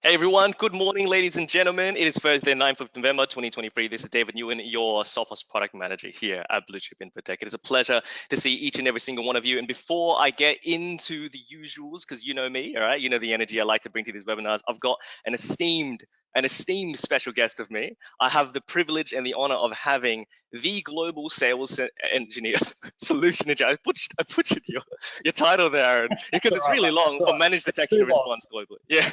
Hey everyone, good morning, ladies and gentlemen. It is Thursday, 9th of November, 2023. This is David Nguyen, your Sophos product manager here at Bluechip Infotech. It is a pleasure to see each and every single one of you. And before I get into the usuals, because you know me, all right, you know the energy I like to bring to these webinars, I've got an esteemed special guest of me. I have the privilege and the honor of having the global sales engineer, solution engineer. I put your title there, Aaron, because it's really long for managed detection and response globally. Yeah.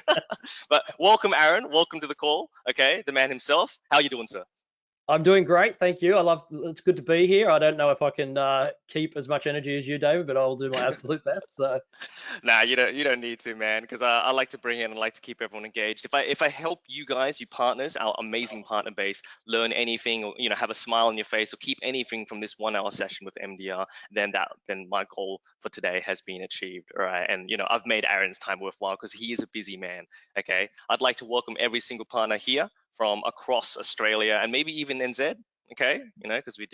But welcome, Aaron. Welcome to the call. Okay, the man himself. How are you doing, sir? I'm doing great, thank you. It's good to be here. I don't know if I can keep as much energy as you, David, but I'll do my absolute best. So, Nah, you don't need to, man, because I like to bring in and like to keep everyone engaged. If I help you guys, you partners, our amazing partner base, learn anything, or have a smile on your face, or keep anything from this 1 hour session with MDR, then my goal for today has been achieved. All right, and I've made Aaron's time worthwhile because he is a busy man. Okay, I'd like to welcome every single partner here from across Australia and maybe even NZ. Okay, because we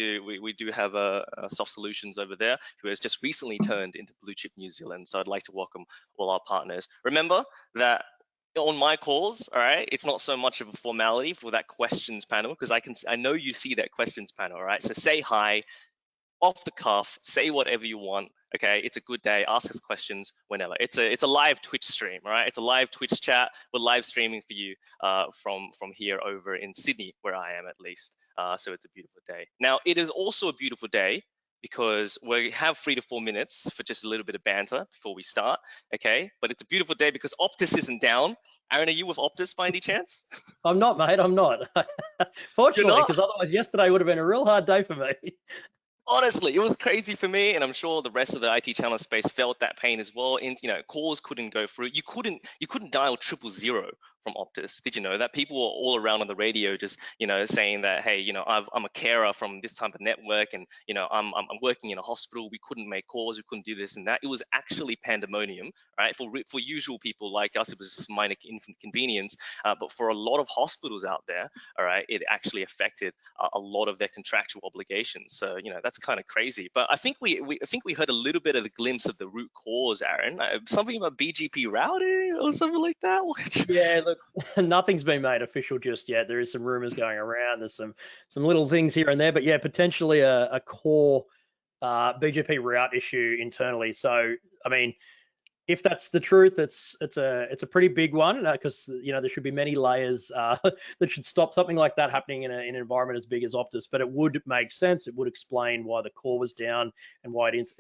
do have a Soft Solutions over there who has just recently turned into Bluechip New Zealand. So I'd like to welcome all our partners. Remember that on my calls, all right, it's not so much of a formality for that questions panel, because I know you see that questions panel, all right? So say hi, off the cuff, say whatever you want. Okay, it's a good day. Ask us questions whenever. It's a live Twitch stream, all right? It's a live Twitch chat. We're live streaming for you from here over in Sydney, where I am at least. So it's a beautiful day. Now, it is also a beautiful day because we have 3 to 4 minutes for just a little bit of banter before we start. Okay, but it's a beautiful day because Optus isn't down. Aaron, are you with Optus by any chance? I'm not, mate. I'm not. Fortunately, because otherwise yesterday would have been a real hard day for me. Honestly, it was crazy for me, and I'm sure the rest of the IT channel space felt that pain as well. And calls couldn't go through. You couldn't dial 000 from Optus. Did you know that? People were all around on the radio just saying that, hey, I'm a carer from this type of network, and I'm working in a hospital. We couldn't make calls. We couldn't do this and that. It was actually pandemonium, right? For usual people like us, it was just minor inconvenience. But for a lot of hospitals out there, all right, it actually affected a lot of their contractual obligations. So that's kind of crazy. But I think we heard a little bit of the glimpse of the root cause, Aaron. Something about BGP routing or something like that. Yeah, look, nothing's been made official just yet. There is some rumors going around. There's some little things here and there, but yeah, potentially a core BGP route issue internally. So, I mean, if that's the truth, it's a pretty big one, because there should be many layers that should stop something like that happening in an environment as big as Optus. But it would make sense. It would explain why the core was down and why it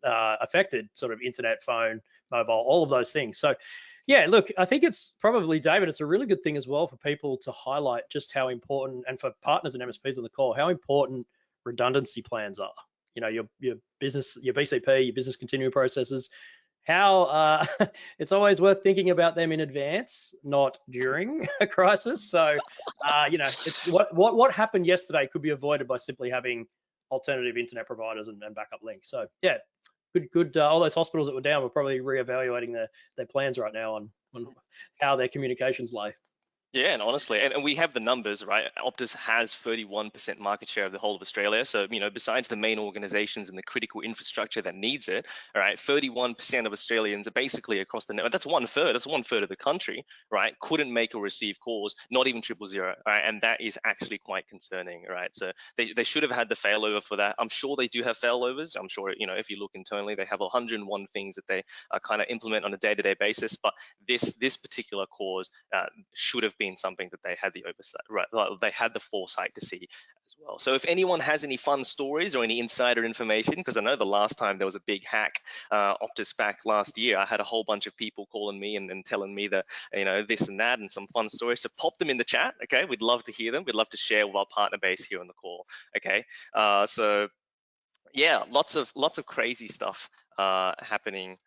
affected sort of internet, phone, mobile, all of those things. So yeah, look, I think it's probably, David, it's a really good thing as well for people to highlight just how important, and for partners and MSPs on the call, how important redundancy plans are. Your business, your BCP, your business continuing processes, how it's always worth thinking about them in advance, not during a crisis. So, it's what happened yesterday could be avoided by simply having alternative internet providers and backup links. So, yeah, good. All those hospitals that were down were probably reevaluating their plans right now on how their communications lay. Yeah, and honestly, and we have the numbers, right? Optus has 31% market share of the whole of Australia. So, besides the main organizations and the critical infrastructure that needs it, all right, 31% of Australians are basically across the network. That's 1/3. That's 1/3 of the country, right? Couldn't make or receive calls, not even 000, right? And that is actually quite concerning, right? So they should have had the failover for that. I'm sure they do have failovers. I'm sure, if you look internally, they have 101 things that they kind of implement on a day-to-day basis. But this particular cause should have been something that they had the oversight, right? They had the foresight to see as well. So if anyone has any fun stories or any insider information, because I know the last time there was a big hack, Optus back last year, I had a whole bunch of people calling me and telling me that, this and that and some fun stories. So pop them in the chat, okay? We'd love to hear them. We'd love to share with our partner base here on the call, okay? So yeah, lots of crazy stuff happening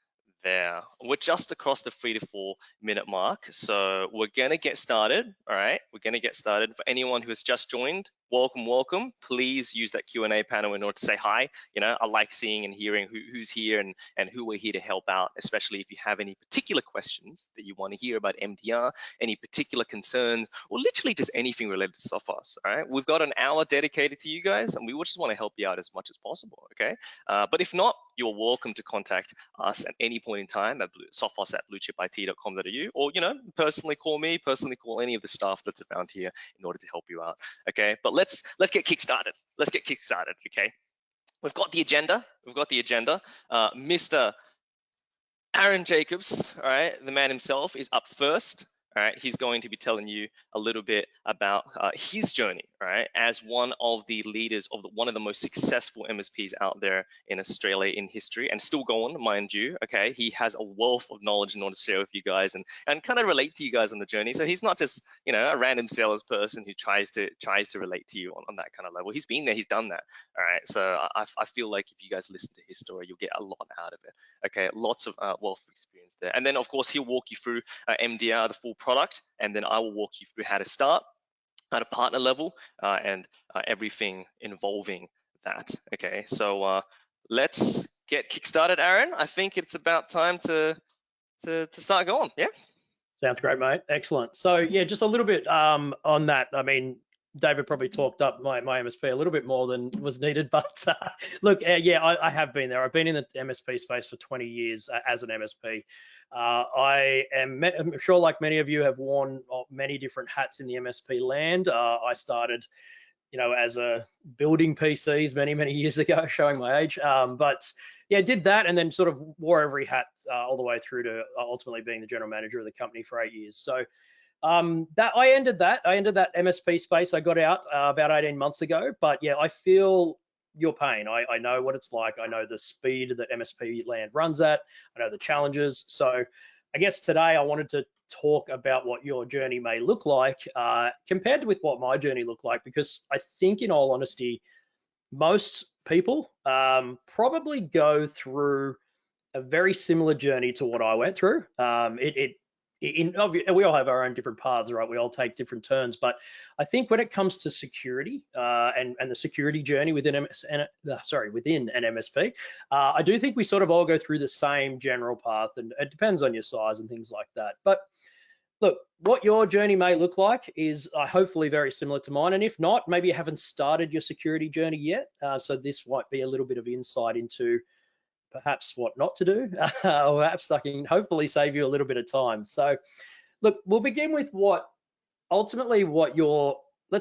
there. We're just across the 3 to 4 minute mark, so we're gonna get started. All right, we're gonna get started. For anyone who has just joined, welcome. Please use that Q&A panel in order to say hi. I like seeing and hearing who's here and who we're here to help out, especially if you have any particular questions that you want to hear about MDR, any particular concerns, or literally just anything related to Sophos. All right, we've got an hour dedicated to you guys, and we just want to help you out as much as possible. Okay, but if not, you're welcome to contact us at any point in time at sophos@bluechipit.com.au, or personally call me, personally call any of the staff that's around here in order to help you out. Okay, but let's get kick-started. Okay, we've got the agenda. Mr. Aaron Jacobs, all right, the man himself, is up first. All right, he's going to be telling you a little bit about his journey, all right, as one of the leaders of one of the most successful MSPs out there in Australia in history, and still going, mind you. Okay, he has a wealth of knowledge in order to share with you guys and kind of relate to you guys on the journey. So he's not just a random salesperson who tries to relate to you on that kind of level. He's been there, he's done that. All right, so I feel like if you guys listen to his story, you'll get a lot out of it. Okay, lots of wealth of experience there. And then of course he'll walk you through MDR, the full product, and then I will walk you through how to start at a partner level and everything involving that. Okay, so let's get kickstarted, Aaron. I think it's about time to start going. Yeah. Sounds great, mate. Excellent. So yeah, just a little bit on that. I mean, David probably talked up my MSP a little bit more than was needed, but look, yeah, I have been there. I've been in the MSP space for 20 years as an MSP. I'm sure, like many of you, have worn many different hats in the MSP land. I started, as a building PCs many years ago, showing my age. But yeah, did that and then sort of wore every hat all the way through to ultimately being the general manager of the company for 8 years. So I ended that MSP space. I got out about 18 months ago, but yeah, I feel your pain. I know what it's like. I know the speed that MSP land runs at. I know the challenges. So I guess today I wanted to talk about what your journey may look like compared with what my journey looked like, because I think, in all honesty, most people probably go through a very similar journey to what I went through. We all have our own different paths, right? We all take different turns, but I think when it comes to security and the security journey within an MSP, I do think we sort of all go through the same general path, and it depends on your size and things like that. But look, what your journey may look like is hopefully very similar to mine, and if not, maybe you haven't started your security journey yet. So this might be a little bit of insight into perhaps what not to do, or perhaps I can hopefully save you a little bit of time. So look, we'll begin with let's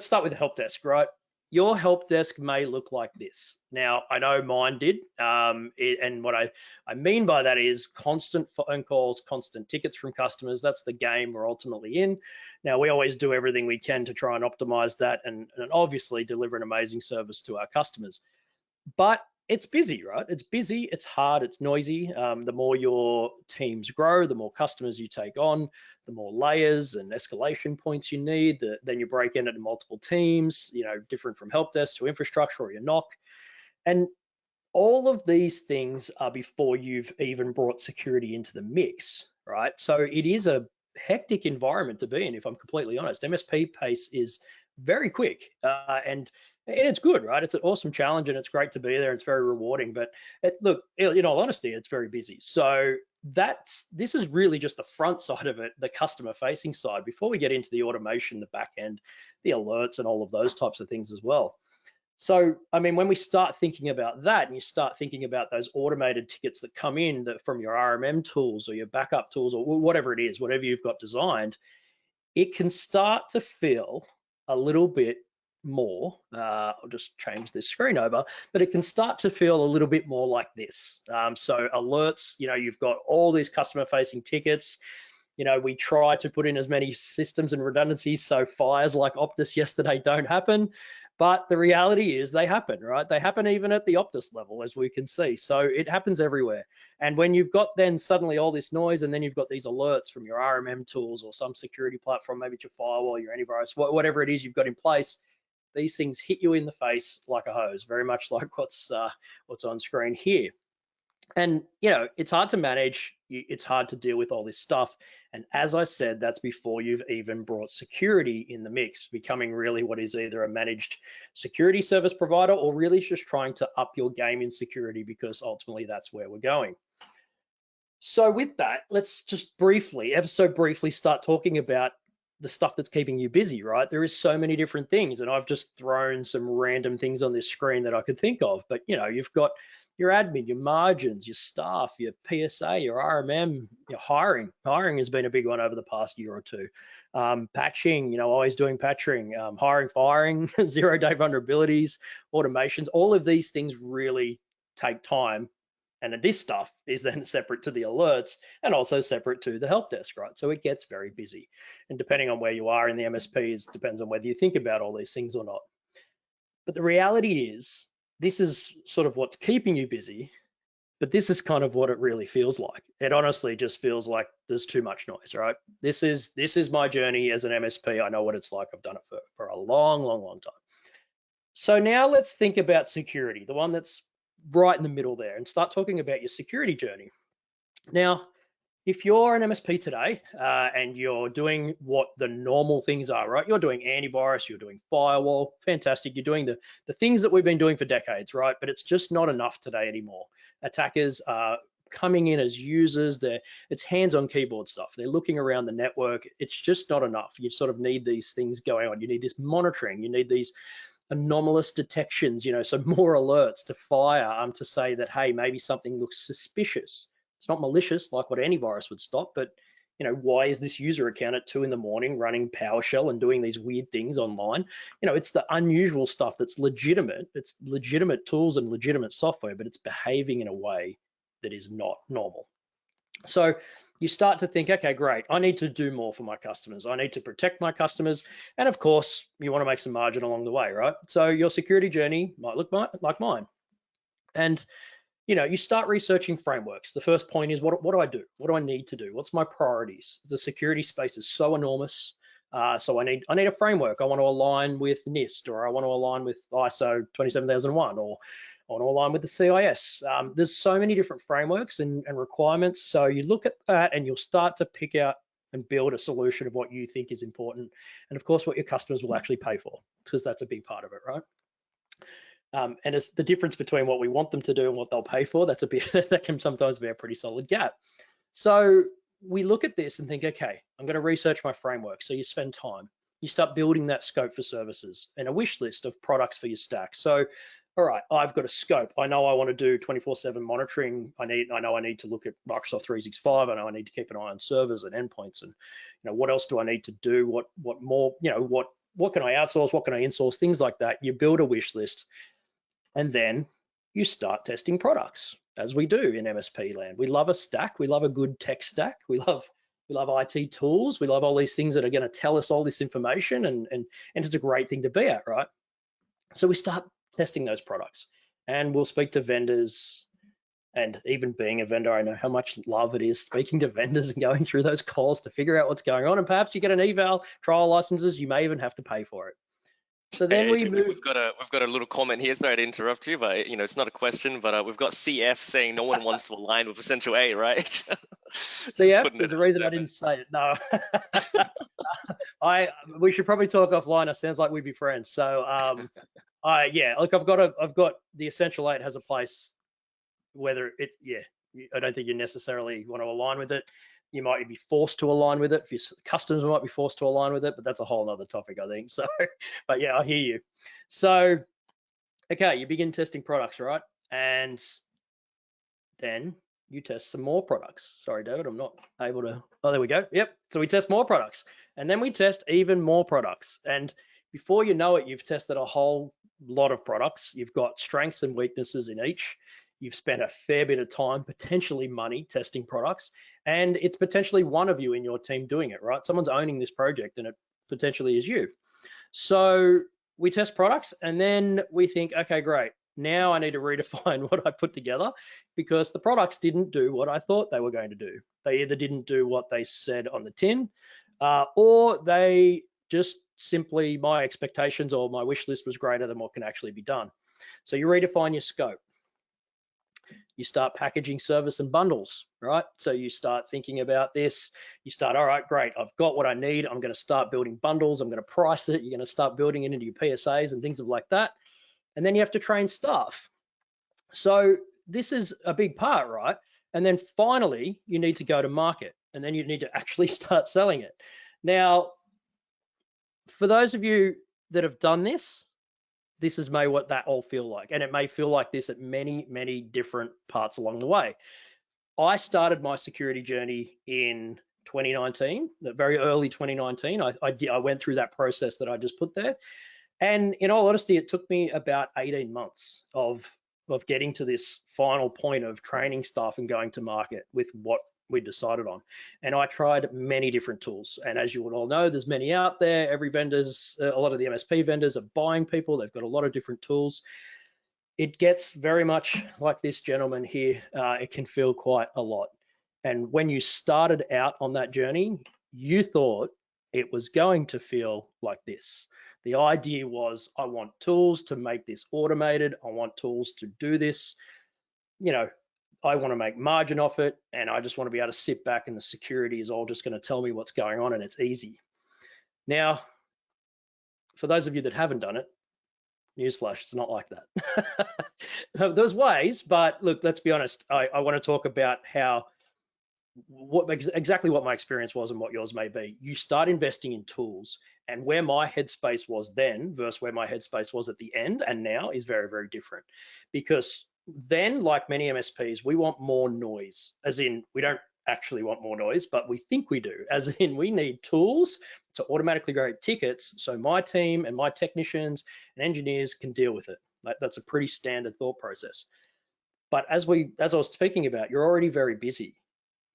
start with the help desk, right? Your help desk may look like this. Now, I know mine did, and what I mean by that is constant phone calls, constant tickets from customers. That's the game we're ultimately in. Now, we always do everything we can to try and optimize that and obviously deliver an amazing service to our customers. But it's busy, right? It's busy, it's hard, it's noisy. The more your teams grow, the more customers you take on, the more layers and escalation points you need. Then you break into multiple teams, different from help desk to infrastructure or your NOC. And all of these things are before you've even brought security into the mix, right? So it is a hectic environment to be in, if I'm completely honest. MSP pace is very quick, and it's good, right? It's an awesome challenge and it's great to be there. It's very rewarding, but look, in all honesty, it's very busy. So this is really just the front side of it, the customer facing side, before we get into the automation, the back end, the alerts and all of those types of things as well. So, I mean, when we start thinking about that and you start thinking about those automated tickets that come in from your RMM tools or your backup tools or whatever it is, whatever you've got designed, it can start to feel a little bit more, I'll just change this screen over, but it can start to feel a little bit more like this. So alerts, you've got all these customer facing tickets. We try to put in as many systems and redundancies so fires like Optus yesterday don't happen, but the reality is they happen, right? They happen even at the Optus level, as we can see. So it happens everywhere. And when you've got then suddenly all this noise, and then you've got these alerts from your RMM tools or some security platform, maybe it's your firewall, your antivirus, whatever it is you've got in place, these things hit you in the face like a hose, very much like what's on screen here. And it's hard to manage it's hard to deal with all this stuff. And as I said, that's before you've even brought security in the mix, becoming really what is either a managed security service provider or really just trying to up your game in security, because ultimately that's where we're going. So with that, let's just briefly, ever so briefly, start talking about the stuff that's keeping you busy, right? There is so many different things, and I've just thrown some random things on this screen that I could think of. But you've got your admin, your margins, your staff, your PSA, your RMM, your hiring. Hiring has been a big one over the past year or two. Patching, always doing patching, hiring, firing, 0-day vulnerabilities, automations. All of these things really take time. And this stuff is then separate to the alerts and also separate to the help desk, right? So it gets very busy. And depending on where you are in the MSPs, depends on whether you think about all these things or not. But the reality is, this is sort of what's keeping you busy, but this is kind of what it really feels like. It honestly just feels like there's too much noise, right? This is my journey as an MSP. I know what it's like. I've done it for a long, long, long time. So now let's think about security, the one that's right in the middle there, and start talking about your security journey. Now, if you're an MSP today and you're doing what the normal things are, right? You're doing antivirus, you're doing firewall, fantastic. You're doing the things that we've been doing for decades, right? But it's just not enough today anymore. Attackers are coming in as users. It's hands-on keyboard stuff. They're looking around the network. It's just not enough. You sort of need these things going on. You need this monitoring. You need these anomalous detections, so more alerts to fire to say that, hey, maybe something looks suspicious. It's not malicious like what antivirus would stop, but why is this user account at 2 in the morning running PowerShell and doing these weird things online? It's the unusual stuff that's legitimate. It's legitimate tools and legitimate software, but it's behaving in a way that is not normal. So you start to think, okay, great, I need to do more for my customers. I need to protect my customers. And of course, you want to make some margin along the way, right? So your security journey might look like mine. And you start researching frameworks. The first point is, what do I do? What do I need to do? What's my priorities? The security space is so enormous. So I need a framework. I want to align with NIST, or I want to align with ISO 27001, or I want to align with the CIS. There's so many different frameworks and requirements. So you look at that and you'll start to pick out and build a solution of what you think is important. And of course, what your customers will actually pay for, because that's a big part of it, right? And it's the difference between what we want them to do and what they'll pay for. That can sometimes be a pretty solid gap. So we look at this and think, okay, I'm going to research my framework. So you spend time, you start building that scope for services and a wish list of products for your stack. So, all right, I've got a scope. I know I want to do 24/7 monitoring. I know I need to look at Microsoft 365. I know I need to keep an eye on servers and endpoints. And what else do I need to do? What more? What can I outsource? What can I insource? Things like that. You build a wish list, and then you start testing products, as we do in MSP land. We love a stack. We love a good tech stack. We love IT tools. We love all these things that are going to tell us all this information, and it's a great thing to be at, right? So we start testing those products, and we'll speak to vendors. And even being a vendor, I know how much love it is speaking to vendors and going through those calls to figure out what's going on. And perhaps you get an eval, trial licenses, you may even have to pay for it. So then Hey, AJ, we move. we've got a little comment here. Sorry to interrupt you, but it's not a question. But we've got CF saying no one wants to align with Essential A, right? CF, there's a reason I didn't say it. No, we should probably talk offline. It sounds like we'd be friends. So yeah, look, I've got the Essential 8 has a place. Whether it's, I don't think you necessarily want to align with it. You might be forced to align with it. If your customers might be forced to align with it, but that's a whole other topic, I think. So, but yeah, I hear you. So, okay, you begin testing products, right? And then you test some more products. Sorry, David, I'm not able to. Oh, there we go. Yep. So we test more products, and then we test even more products. And before you know it, you've tested a whole lot of products. You've got strengths and weaknesses in each. You've spent a fair bit of time, potentially money, testing products, and it's potentially one of you in your team doing it, right? Someone's owning this project, and it potentially is you. So we test products, and then we think, okay, great. Now I need to redefine what I put together, because the products didn't do what I thought they were going to do. They either didn't do what they said on the tin, or they just simply, my expectations or my wish list was greater than what can actually be done. So you redefine your scope. You start packaging service and bundles, right? So you start thinking about this. You start, all right, great, I've got what I need. I'm going to start building bundles. I'm going to price it. You're going to start building it into your PSAs and things like that. And then you have to train staff. So this is a big part, right? And then finally, you need to go to market, and then you need to actually start selling it. Now, for those of you that have done this, this is may what that all feel like, and it may feel like this at many, many different parts along the way. I started my security journey in 2019, very early 2019. I went through that process that I just put there, and in all honesty, it took me about 18 months of getting to this final point of training staff and going to market with what we decided on. And I tried many different tools. And as you would all know, there's many out there. Every vendor's, a lot of the MSP vendors are buying people. They've got a lot of different tools. It gets very much like this gentleman here. It can feel quite a lot. And when you started out on that journey, you thought it was going to feel like this. The idea was, I want tools to make this automated. I want tools to do this. You know, I want to make margin off it, and I just want to be able to sit back and the security is all just going to tell me what's going on, and it's easy. Now, for those of you that haven't done it, newsflash, it's not like that. There's ways, but look, let's be honest. I want to talk about exactly what my experience was and what yours may be. You start investing in tools, and where my headspace was then versus where my headspace was at the end and now is very, very different. Because then, like many MSPs, we want more noise, as in we don't actually want more noise, but we think we do, as in we need tools to automatically create tickets so my team and my technicians and engineers can deal with it. That's a pretty standard thought process. But as I was speaking about, you're already very busy.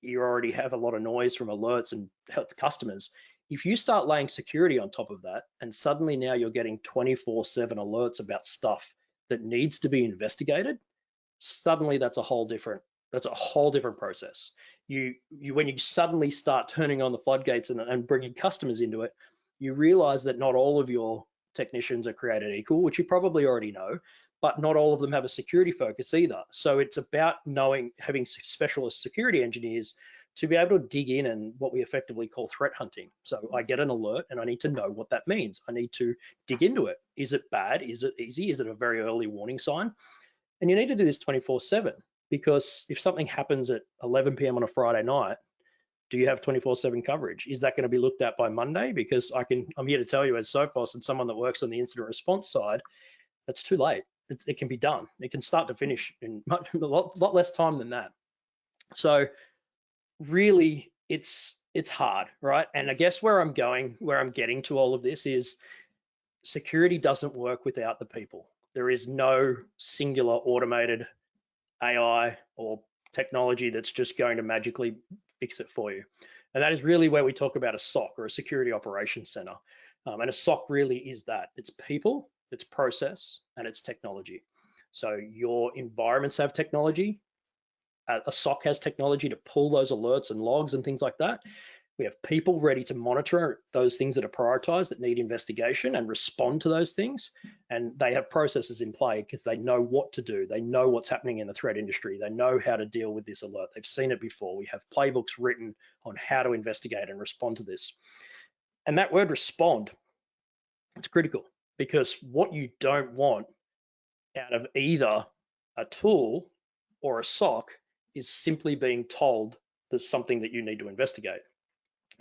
You already have a lot of noise from alerts and customers. If you start laying security on top of that, and suddenly now you're getting 24/7 alerts about stuff that needs to be investigated, suddenly that's a whole different process. When you suddenly start turning on the floodgates and bringing customers into it, you realize that not all of your technicians are created equal, which you probably already know, but not all of them have a security focus either. So it's about having specialist security engineers to be able to dig in and what we effectively call threat hunting. So I get an alert and I need to know what that means. I need to dig into it. Is it bad? Is it easy? Is it a very early warning sign? And you need to do this 24/7, because if something happens at 11 p.m. on a Friday night, do you have 24/7 coverage? Is that going to be looked at by Monday? Because I'm here to tell you, as Sophos and someone that works on the incident response side, that's too late. It can be done. It can start to finish in a lot less time than that. So really, it's hard, right? And I guess where I'm getting to all of this is security doesn't work without the people. There is no singular automated AI or technology that's just going to magically fix it for you. And that is really where we talk about a SOC, or a security operations center. And a SOC really is that. It's people, it's process, and it's technology. So your environments have technology. A SOC has technology to pull those alerts and logs and things like that. We have people ready to monitor those things that are prioritized, that need investigation, and respond to those things. And they have processes in play because they know what to do. They know what's happening in the threat industry. They know how to deal with this alert. They've seen it before. We have playbooks written on how to investigate and respond to this. And that word respond, it's critical, because what you don't want out of either a tool or a SOC is simply being told there's something that you need to investigate.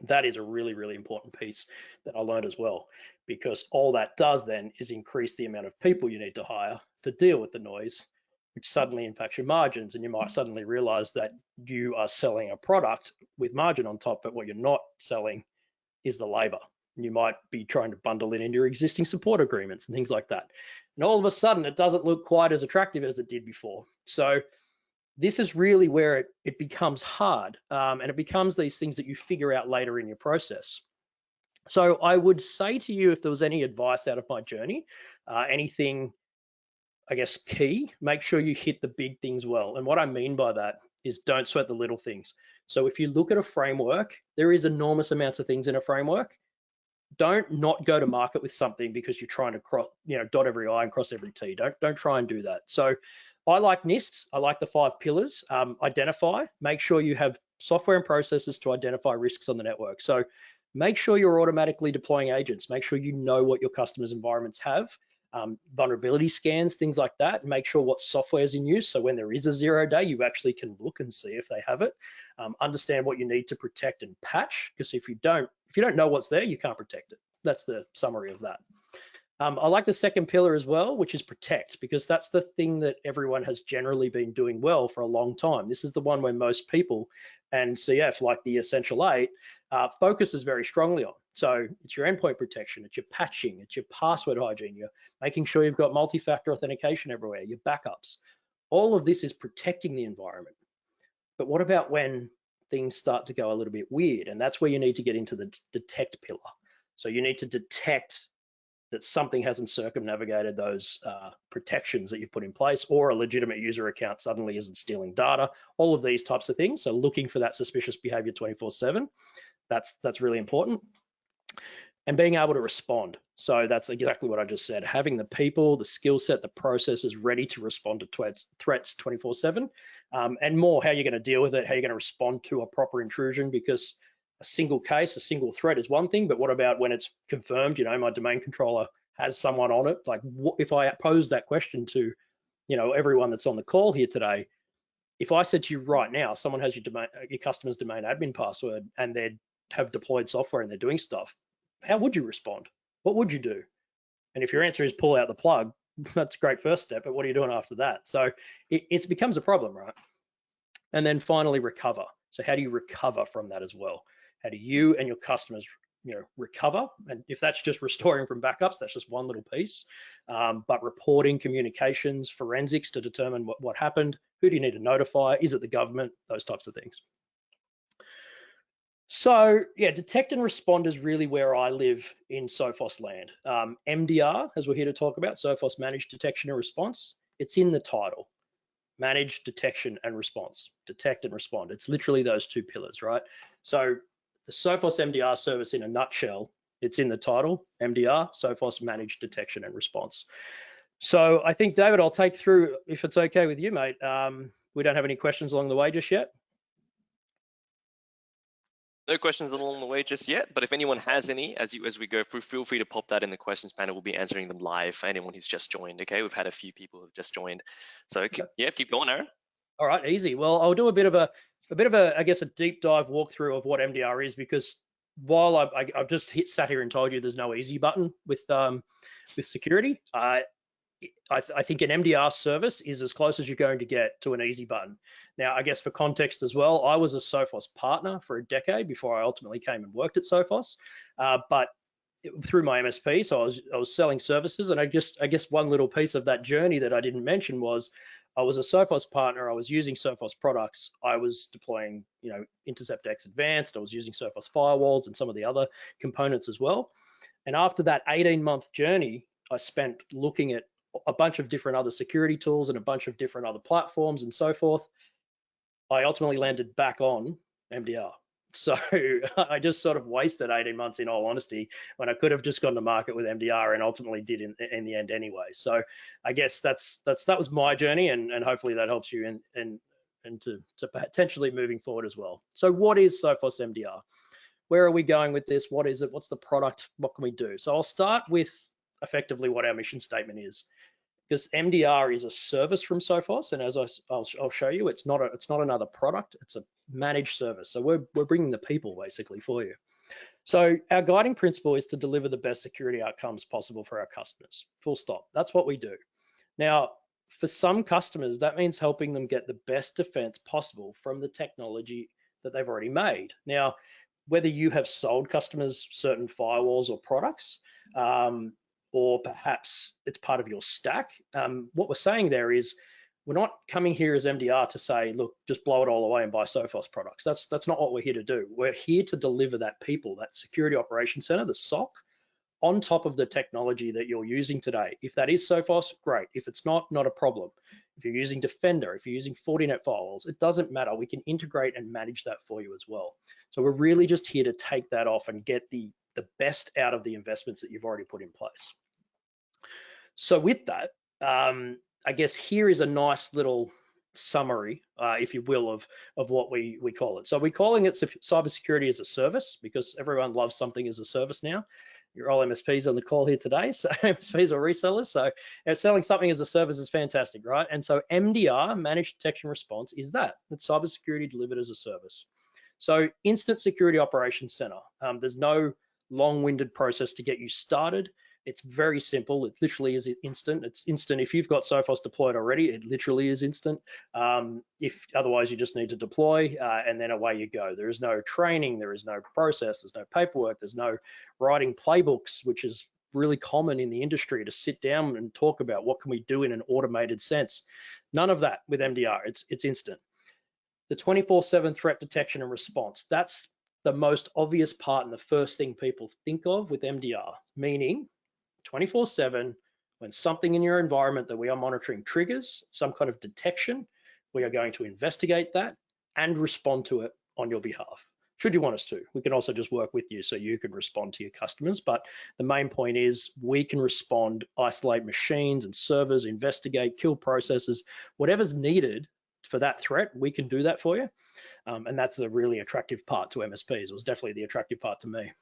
That is a really, really important piece that I learned as well, because all that does then is increase the amount of people you need to hire to deal with the noise, which suddenly impacts your margins. And you might suddenly realize that you are selling a product with margin on top, but what you're not selling is the labor. You might be trying to bundle it into your existing support agreements and things like that. And all of a sudden, it doesn't look quite as attractive as it did before. So this is really where it becomes hard, and it becomes these things that you figure out later in your process. So I would say to you, if there was any advice out of my journey, anything, I guess, key, make sure you hit the big things well. And what I mean by that is don't sweat the little things. So if you look at a framework, there is enormous amounts of things in a framework. Don't not go to market with something because you're trying to dot every I and cross every T. Don't try and do that. So I like NIST. I like the 5 pillars. Identify, make sure you have software and processes to identify risks on the network. So make sure you're automatically deploying agents. Make sure you know what your customers' environments have, vulnerability scans, things like that. Make sure what software is in use. So when there is a 0-day, you actually can look and see if they have it. Understand what you need to protect and patch, because if you don't know what's there, you can't protect it. That's the summary of that. I like the second pillar as well, which is protect, because that's the thing that everyone has generally been doing well for a long time. This is the one where most people and CF, like the Essential 8, focuses very strongly on. So it's your endpoint protection, it's your patching, it's your password hygiene, you're making sure you've got multi-factor authentication everywhere, your backups. All of this is protecting the environment. But what about when things start to go a little bit weird? And that's where you need to get into the detect pillar. So you need to detect that something hasn't circumnavigated those protections that you've put in place, or a legitimate user account suddenly isn't stealing data, all of these types of things. So looking for that suspicious behavior 24/7, that's really important. And being able to respond. So that's exactly what I just said, having the people, the skill set, the processes ready to respond to threats 24/7, and more how you're going to deal with it, how you're going to respond to a proper intrusion, because a single case, a single threat is one thing, but what about when it's confirmed, my domain controller has someone on it? Like, what if I pose that question to, everyone that's on the call here today? If I said to you right now, someone has your customer's domain admin password and they have deployed software and they're doing stuff, how would you respond? What would you do? And if your answer is pull out the plug, that's a great first step, but what are you doing after that? So it becomes a problem, right? And then finally, recover. So how do you recover from that as well? How do you and your customers, recover? And if that's just restoring from backups, that's just one little piece. But reporting, communications, forensics to determine what happened. Who do you need to notify? Is it the government? Those types of things. So yeah, detect and respond is really where I live in Sophos land. MDR, as we're here to talk about, Sophos Managed Detection and Response, it's in the title. Manage detection and response, detect and respond. It's literally those 2 pillars, right? So the Sophos MDR service in a nutshell, it's in the title, MDR, Sophos Managed Detection and Response. So I think, David, I'll take through, if it's okay with you, mate. We don't have any questions along the way just yet. No questions along the way just yet, but if anyone has any, as we go through, feel free to pop that in the questions panel. We'll be answering them live for anyone who's just joined. Okay, we've had a few people who've just joined, so keep going, Aaron. All right, easy. Well, I'll do a bit of a, I guess, a deep dive walkthrough of what MDR is, because while I've just sat here and told you there's no easy button with security, I think an MDR service is as close as you're going to get to an easy button. Now, I guess for context as well, I was a Sophos partner for a decade before I ultimately came and worked at Sophos, but through my MSP, so I was selling services, and I guess one little piece of that journey that I didn't mention was I was a Sophos partner. I was using Sophos products. I was deploying, Intercept X Advanced. I was using Sophos firewalls and some of the other components as well. And after that 18-month journey, I spent looking at a bunch of different other security tools and a bunch of different other platforms and so forth. I ultimately landed back on MDR. So I just sort of wasted 18 months, in all honesty, when I could have just gone to market with MDR, and ultimately did in the end anyway. So I guess that was my journey, and hopefully that helps you and to potentially moving forward as well. So what is Sophos MDR? Where are we going with this? What is it? What's the product? What can we do? So I'll start with effectively what our mission statement is, because MDR is a service from Sophos, and as I'll show you, it's not another product. It's a managed service. So we're bringing the people basically for you. So our guiding principle is to deliver the best security outcomes possible for our customers. Full stop. That's what we do. Now, for some customers, that means helping them get the best defense possible from the technology that they've already made. Now, whether you have sold customers certain firewalls or products, or perhaps it's part of your stack, what we're saying there is we're not coming here as MDR to say, look, just blow it all away and buy Sophos products. That's not what we're here to do. We're here to deliver that people, that security operations center, the SOC, on top of the technology that you're using today. If that is Sophos, great. If it's not a problem. If you're using Defender, if you're using Fortinet firewalls, it doesn't matter. We can integrate and manage that for you as well. So we're really just here to take that off and get the best out of the investments that you've already put in place. So with that, I guess here is a nice little summary, if you will, of what we call it. So we're calling it cybersecurity as a service because everyone loves something as a service now. You're all MSPs on the call here today, so MSPs or resellers. So selling something as a service is fantastic, right? And so MDR, Managed Detection Response, is that. It's cybersecurity delivered as a service. So Instant Security Operations Center. There's no long-winded process to get you started. It's very simple. It literally is instant. It's instant if you've got Sophos deployed already. It literally is instant. If otherwise, you just need to deploy and then away you go. There is no training. There is no process. There's no paperwork. There's no writing playbooks, which is really common in the industry to sit down and talk about what can we do in an automated sense. None of that with MDR. It's instant. The 24/7 threat detection and response. That's the most obvious part and the first thing people think of with MDR, meaning 24/7, when something in your environment that we are monitoring triggers some kind of detection, we are going to investigate that and respond to it on your behalf. Should you want us to, we can also just work with you so you can respond to your customers. But the main point is we can respond, isolate machines and servers, investigate, kill processes, whatever's needed for that threat, we can do that for you. And that's a really attractive part to MSPs. It was definitely the attractive part to me.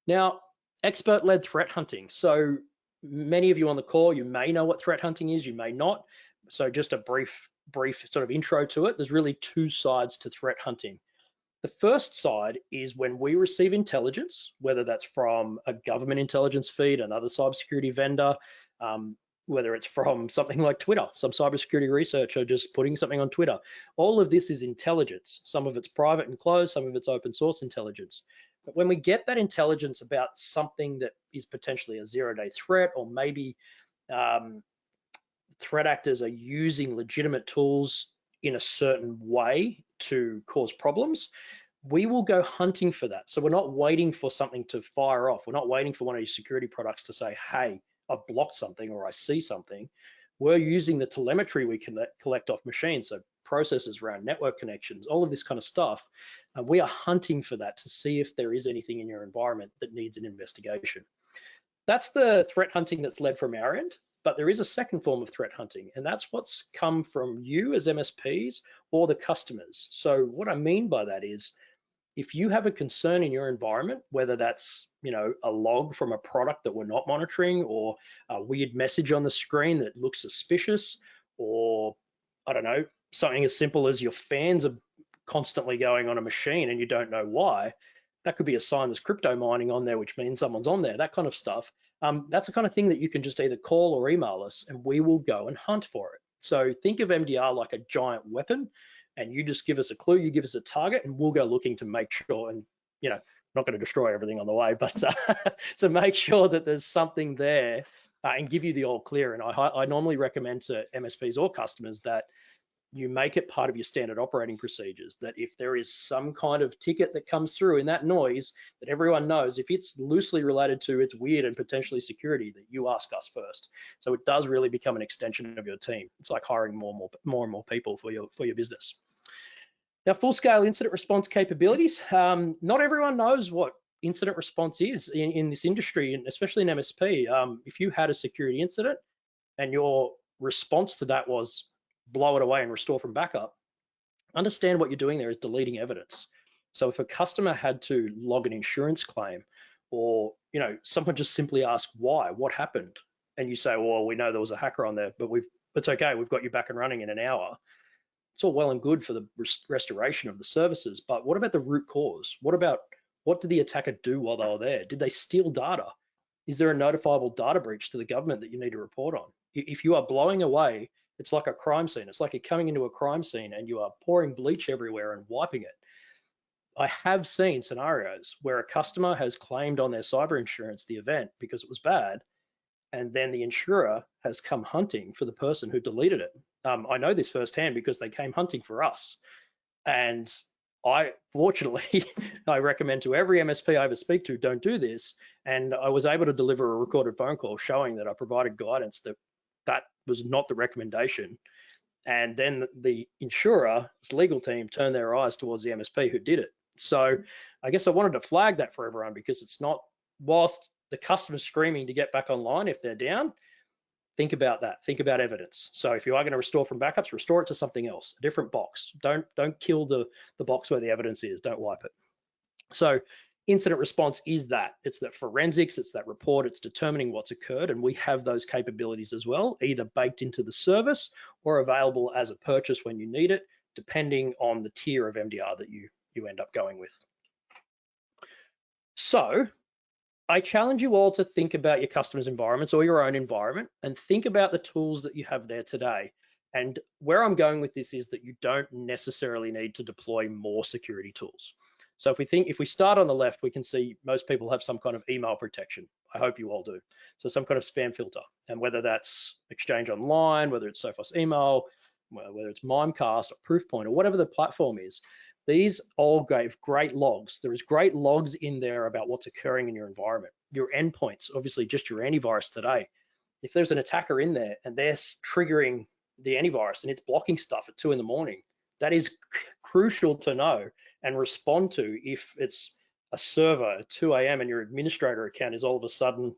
Now, expert-led threat hunting. So many of you on the call, you may know what threat hunting is, you may not. So just a brief sort of intro to it. There's really two sides to threat hunting. The first side is when we receive intelligence, whether that's from a government intelligence feed, another cybersecurity vendor, whether it's from something like Twitter, some cybersecurity researcher just putting something on Twitter. All of this is intelligence. Some of it's private and closed, some of it's open source intelligence. But when we get that intelligence about something that is potentially a zero-day threat, or maybe threat actors are using legitimate tools in a certain way to cause problems, we will go hunting for that. So we're not waiting for something to fire off. We're not waiting for one of your security products to say, hey, I've blocked something or I see something. We're using the telemetry we can collect off machines, so processes around network connections, all of this kind of stuff. We are hunting for that to see if there is anything in your environment that needs an investigation. That's the threat hunting that's led from our end, but there is a second form of threat hunting, and that's what's come from you as MSPs or the customers. So what I mean by that is, if you have a concern in your environment, whether that's a log from a product that we're not monitoring, or a weird message on the screen that looks suspicious, or I don't know, something as simple as your fans are constantly going on a machine and you don't know why, that could be a sign there's crypto mining on there, which means someone's on there, that kind of stuff. That's the kind of thing that you can just either call or email us and we will go and hunt for it. So think of MDR like a giant weapon, and you just give us a clue, you give us a target, and we'll go looking to make sure, and not going to destroy everything on the way, but to make sure that there's something there and give you the all clear. And I normally recommend to MSPs or customers that you make it part of your standard operating procedures, that if there is some kind of ticket that comes through in that noise, that everyone knows if it's loosely related to it's weird and potentially security, that you ask us first. So it does really become an extension of your team. It's like hiring more and more people for your business. Now, full-scale incident response capabilities. Not everyone knows what incident response is in this industry, and especially in MSP. If you had a security incident and your response to that was blow it away and restore from backup, understand what you're doing there is deleting evidence. So if a customer had to log an insurance claim, or someone just simply asked why, what happened, and you say, well, we know there was a hacker on there, but it's okay, we've got you back and running in an hour. It's all well and good for the restoration of the services, but what about the root cause? What did the attacker do while they were there? Did they steal data? Is there a notifiable data breach to the government that you need to report on? If you are blowing away, it's like a crime scene. It's like you're coming into a crime scene and you are pouring bleach everywhere and wiping it. I have seen scenarios where a customer has claimed on their cyber insurance the event because it was bad, and then the insurer has come hunting for the person who deleted it. I know this firsthand because they came hunting for us. And fortunately, I recommend to every MSP I ever speak to, don't do this. And I was able to deliver a recorded phone call showing that I provided guidance that was not the recommendation. And then the insurer's legal team turned their eyes towards the MSP who did it. So I guess I wanted to flag that for everyone, because it's not, whilst the customer's screaming to get back online if they're down, think about that. Think about evidence. So if you are going to restore from backups, restore it to something else, a different box. Don't kill the box where the evidence is. Don't wipe it. So incident response is that. It's that forensics, it's that report, it's determining what's occurred, and we have those capabilities as well, either baked into the service or available as a purchase when you need it, depending on the tier of MDR that you end up going with. So I challenge you all to think about your customers' environments or your own environment and think about the tools that you have there today. And where I'm going with this is that you don't necessarily need to deploy more security tools. So if we start on the left, we can see most people have some kind of email protection. I hope you all do. So some kind of spam filter, and whether that's Exchange Online, whether it's Sophos Email, whether it's Mimecast or Proofpoint or whatever the platform is, these all gave great logs. There is great logs in there about what's occurring in your environment. Your endpoints, obviously just your antivirus today. If there's an attacker in there and they're triggering the antivirus and it's blocking stuff at 2 in the morning, that is crucial to know and respond to. If it's a server at 2 a.m. and your administrator account is all of a sudden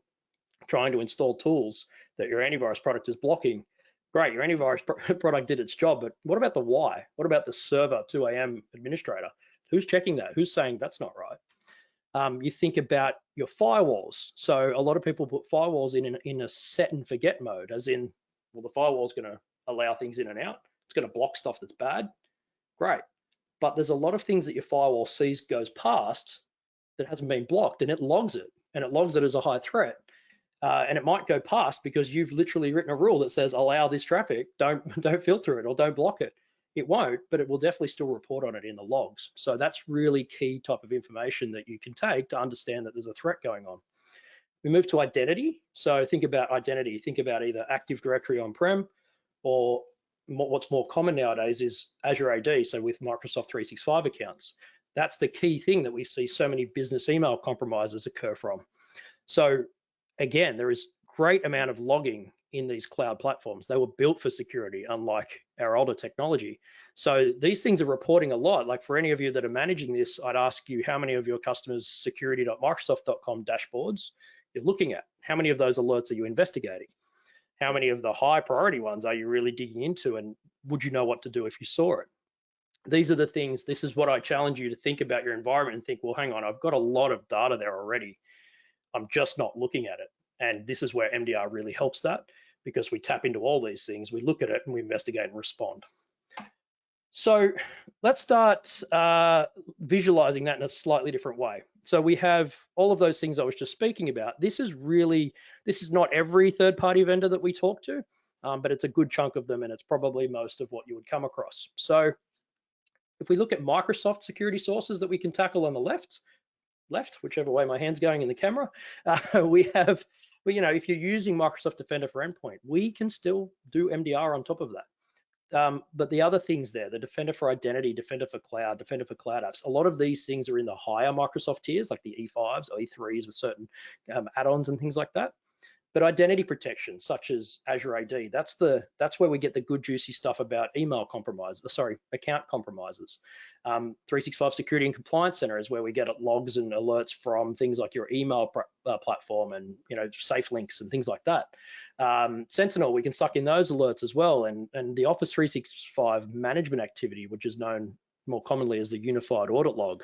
trying to install tools that your antivirus product is blocking, great, your antivirus product did its job, but what about the why? What about the server 2 a.m. administrator? Who's checking that? Who's saying that's not right? You think about your firewalls. So a lot of people put firewalls in a set and forget mode, as in, well, the firewall's going to allow things in and out. It's going to block stuff that's bad. Great. But there's a lot of things that your firewall sees goes past that hasn't been blocked, and it logs it, and it logs it as a high threat. And it might go past because you've literally written a rule that says allow this traffic, don't filter it or don't block it. It won't, but it will definitely still report on it in the logs. So that's really key type of information that you can take to understand that there's a threat going on. We move to identity. So think about identity. Think about either Active Directory on-prem, or what's more common nowadays is Azure AD, so with Microsoft 365 accounts. That's the key thing that we see so many business email compromises occur from. So again, there is great amount of logging in these cloud platforms. They were built for security, unlike our older technology. So these things are reporting a lot. Like for any of you that are managing this, I'd ask you how many of your customers' security.microsoft.com dashboards you're looking at. How many of those alerts are you investigating? How many of the high priority ones are you really digging into, and would you know what to do if you saw it? These are the things, this is what I challenge you to think about your environment and think, well, hang on, I've got a lot of data there already. I'm just not looking at it. And this is where MDR really helps that, because we tap into all these things, we look at it and we investigate and respond. So let's start visualizing that in a slightly different way. So we have all of those things I was just speaking about. This is not every third-party vendor that we talk to, but it's a good chunk of them, and it's probably most of what you would come across. So if we look at Microsoft security sources that we can tackle on the left, whichever way my hand's going in the camera, we have, well, if you're using Microsoft Defender for Endpoint, we can still do MDR on top of that. But the other things there, the Defender for Identity, Defender for Cloud, Defender for Cloud Apps, a lot of these things are in the higher Microsoft tiers, like the E5s or E3s with certain add-ons and things like that. But identity protection, such as Azure AD, that's where we get the good juicy stuff about account compromises. 365 Security and Compliance Center is where we get logs and alerts from things like your email platform and safe links and things like that. Sentinel, we can suck in those alerts as well, and the Office 365 management activity, which is known more commonly as the Unified Audit Log.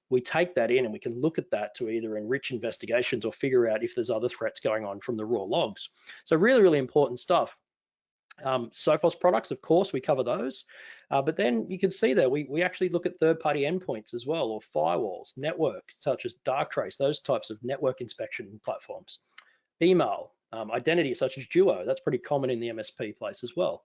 We take that in and we can look at that to either enrich investigations or figure out if there's other threats going on from the raw logs. So really, really important stuff. Sophos products, of course, we cover those. But then you can see there, we actually look at third-party endpoints as well, or firewalls, networks such as Darktrace, those types of network inspection platforms. Email, identity such as Duo, that's pretty common in the MSP place as well.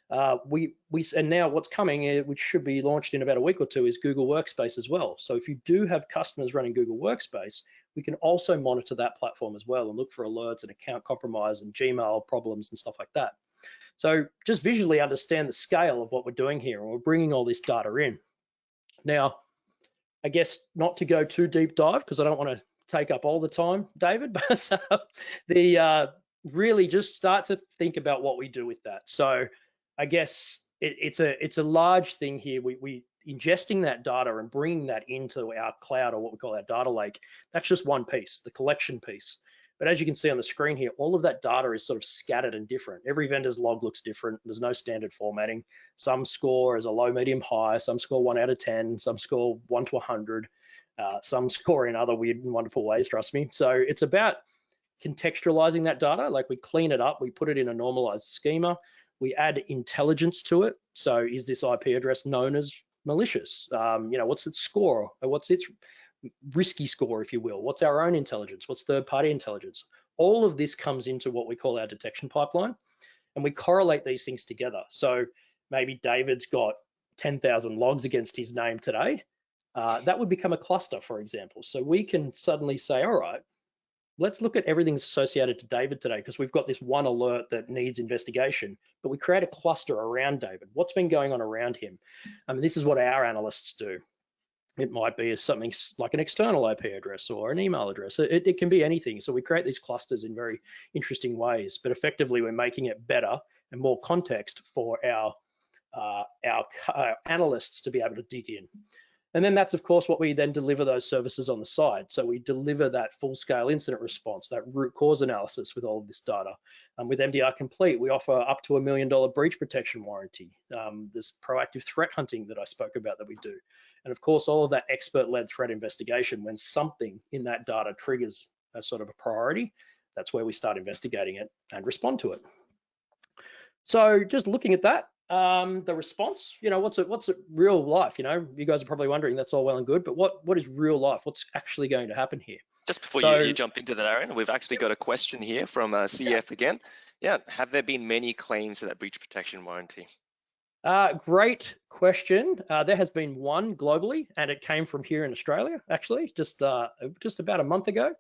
And now what's coming, which should be launched in about a week or two, is Google Workspace as well. So if you do have customers running Google Workspace, we can also monitor that platform as well and look for alerts and account compromise and Gmail problems and stuff like that. So just visually understand the scale of what we're doing here, and we're bringing all this data in. Now, I guess not to go too deep dive, because I don't want to take up all the time, David, but really just start to think about what we do with that. So I guess it's a large thing here. We ingesting that data and bringing that into our cloud, or what we call our data lake. That's just one piece, the collection piece. But as you can see on the screen here, all of that data is sort of scattered and different. Every vendor's log looks different. There's no standard formatting. Some score as a low, medium, high. Some score 1 out of 10. Some score 1 to 100. Some score in other weird and wonderful ways, trust me. So it's about contextualizing that data. Like, we clean it up, we put it in a normalized schema, we add intelligence to it. So is this IP address known as malicious? What's its score? Or what's its risky score, if you will? What's our own intelligence? What's third-party intelligence? All of this comes into what we call our detection pipeline, and we correlate these things together. So maybe David's got 10,000 logs against his name today. That would become a cluster, for example. So we can suddenly say, all right, let's look at everything that's associated to David today, because we've got this one alert that needs investigation, but we create a cluster around David. What's been going on around him? This is what our analysts do. It might be something like an external IP address or an email address. It can be anything. So we create these clusters in very interesting ways, but effectively we're making it better and more context for our analysts to be able to dig in. And then that's, of course, what we then deliver those services on the side. So we deliver that full-scale incident response, that root cause analysis with all of this data. With MDR Complete, we offer up to $1 million breach protection warranty. There's proactive threat hunting that I spoke about that we do. And of course, all of that expert-led threat investigation, when something in that data triggers a sort of a priority, that's where we start investigating it and respond to it. So just looking at that, the response, what's it real life? You guys are probably wondering, that's all well and good, but what is real life? What's actually going to happen here? Just before you jump into that, Aaron, we've actually got a question here from CF again. Yeah, have there been many claims to that breach protection warranty? Great question. There has been one globally, and it came from here in Australia, actually, just about a month ago.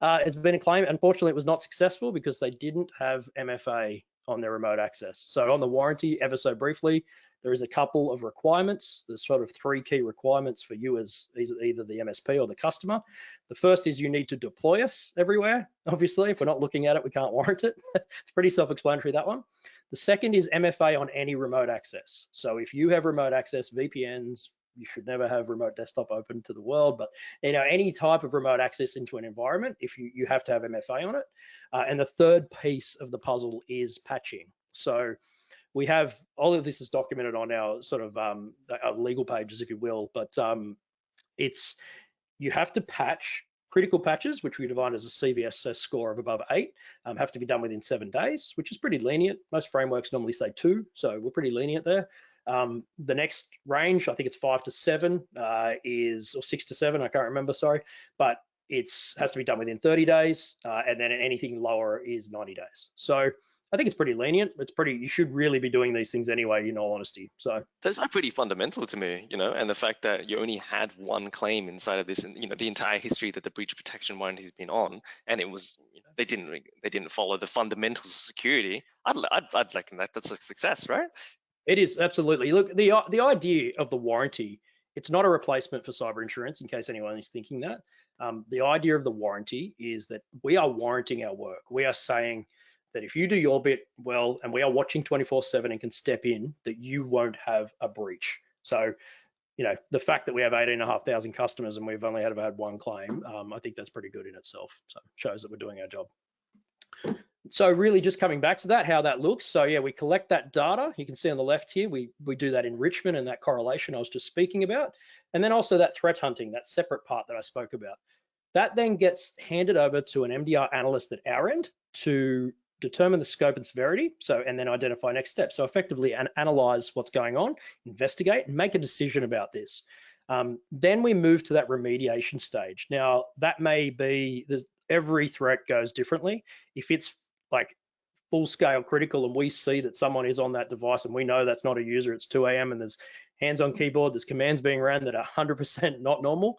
It's been a claim. Unfortunately, it was not successful because they didn't have MFA on their remote access. So on the warranty, ever so briefly, there is a couple of requirements. There's sort of 3 key requirements for you as either the MSP or the customer. The first is you need to deploy us everywhere. Obviously, if we're not looking at it, we can't warrant it. It's pretty self-explanatory, that one. The second is MFA on any remote access. So if you have remote access, VPNs, you should never have remote desktop open to the world, but any type of remote access into an environment, if you have to have MFA on it. And the third piece of the puzzle is patching. So we have all of this is documented on our sort of our legal pages, if you will, but you have to patch. Critical patches, which we define as a CVSS score of above 8, have to be done within 7 days, which is pretty lenient. Most frameworks normally say 2, so we're pretty lenient there. The next range, I think it's 5 to 7, or 6 to 7, I can't remember, sorry, but has to be done within 30 days, and then anything lower is 90 days. So I think it's pretty lenient. You should really be doing these things anyway, in all honesty. So those are pretty fundamental to me, and the fact that you only had one claim inside of this, and the entire history that the breach protection warranty has been on, and it was, they didn't follow the fundamentals of security. I'd like that's a success, right? It is, absolutely. Look, the idea of the warranty, it's not a replacement for cyber insurance, in case anyone is thinking that. The idea of the warranty is that we are warranting our work. We are saying that if you do your bit well, and we are watching 24/7 and can step in, that you won't have a breach. So, the fact that we have 18,500 customers and we've only had one claim, I think that's pretty good in itself. So it shows that we're doing our job. So really just coming back to that, how that looks. So yeah, we collect that data. You can see on the left here, we do that enrichment and that correlation I was just speaking about. And then also that threat hunting, that separate part that I spoke about. That then gets handed over to an MDR analyst at our end to determine the scope and severity, and then identify next steps. So effectively analyze what's going on, investigate, and make a decision about this. Then we move to that remediation stage. Now, that may be, every threat goes differently. If it's like full-scale critical and we see that someone is on that device and we know that's not a user, it's 2 a.m. and there's hands on keyboard, there's commands being ran that are 100% not normal,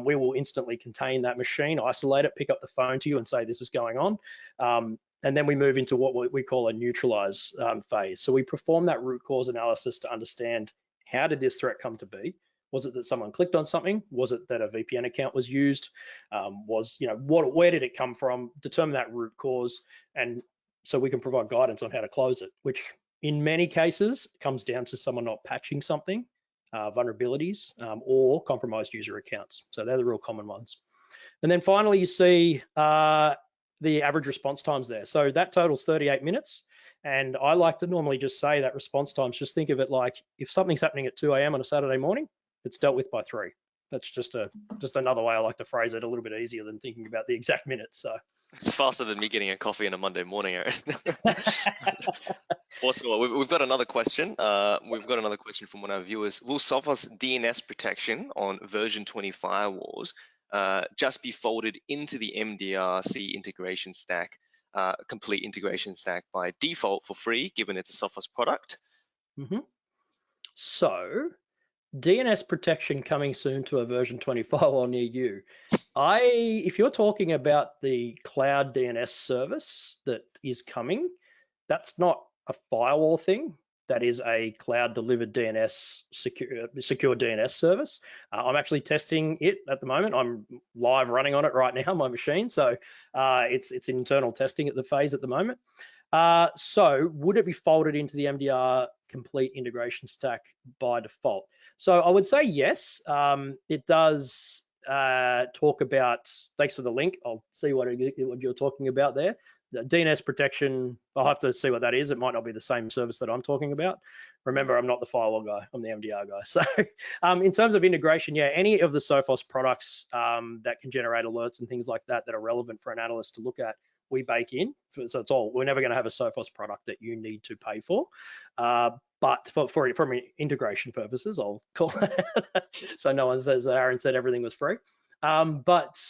we will instantly contain that machine, isolate it, pick up the phone to you and say this is going on. And then we move into what we call a neutralize phase. So we perform that root cause analysis to understand, how did this threat come to be? Was it that someone clicked on something? Was it that a VPN account was used? Where did it come from? Determine that root cause, and so we can provide guidance on how to close it, which in many cases comes down to someone not patching something, vulnerabilities, or compromised user accounts. So they're the real common ones. And then finally, you see the average response times there. So that totals 38 minutes. And I like to normally just say that response times, just think of it like if something's happening at 2 a.m. on a Saturday morning, it's dealt with by 3. That's just another way I like to phrase it, a little bit easier than thinking about the exact minutes. So It's faster than me getting a coffee on a Monday morning, Aaron. Also, we've got another question. We've got another question from one of our viewers. Will Sophos DNS protection on version 20 firewalls just be folded into the MDRC integration stack, complete integration stack by default for free, given it's a Sophos product? So DNS protection coming soon to a version 20 firewall near you. If you're talking about the cloud DNS service that is coming, that's not a firewall thing. That is a cloud delivered DNS secure DNS service. I'm actually testing it at the moment. I'm live running on it right now on my machine. So it's internal testing at the phase at the moment. So would it be folded into the MDR complete integration stack by default? So I would say yes. It does talk about, thanks for the link. I'll see what you're talking about there. The DNS protection, I'll have to see what that is. It might not be the same service that I'm talking about. Remember, I'm not the firewall guy, I'm the MDR guy. So in terms of integration, yeah, any of the Sophos products that can generate alerts and things like that that are relevant for an analyst to look at, we bake in. So it's all, we're never going to have a Sophos product that you need to pay for. But for integration purposes, I'll call it so no one says that Aaron said everything was free. But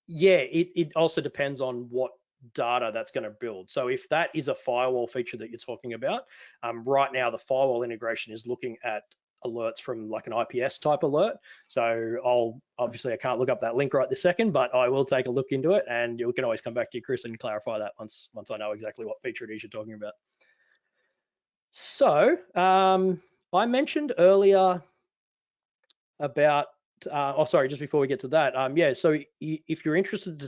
yeah, it also depends on what data that's going to build. So if that is a firewall feature that you're talking about, right now the firewall integration is looking at alerts from like an IPS type alert. So I can't look up that link right this second, but I will take a look into it, and you can always come back to you, Chris, and clarify that once I know exactly what feature it is you're talking about. So I mentioned earlier about just before we get to that, so if you're interested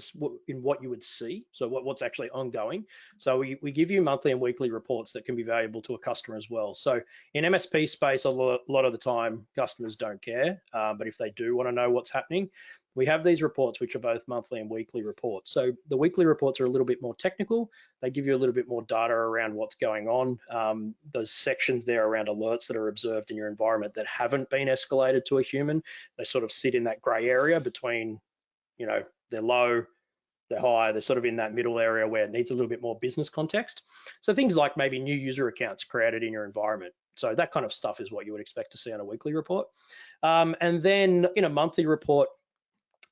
in what you would see, so what's actually ongoing, so we give you monthly and weekly reports that can be valuable to a customer as well. So in MSP space, a lot of the time customers don't care, but if they do want to know what's happening, we have these reports which are both monthly and weekly reports. So the weekly reports are a little bit more technical. They give you a little bit more data around what's going on. Those sections there around alerts that are observed in your environment that haven't been escalated to a human, they sort of sit in that gray area between, they're low, they're high, they're sort of in that middle area where it needs a little bit more business context. So things like maybe new user accounts created in your environment. So that kind of stuff is what you would expect to see on a weekly report. And then in a monthly report,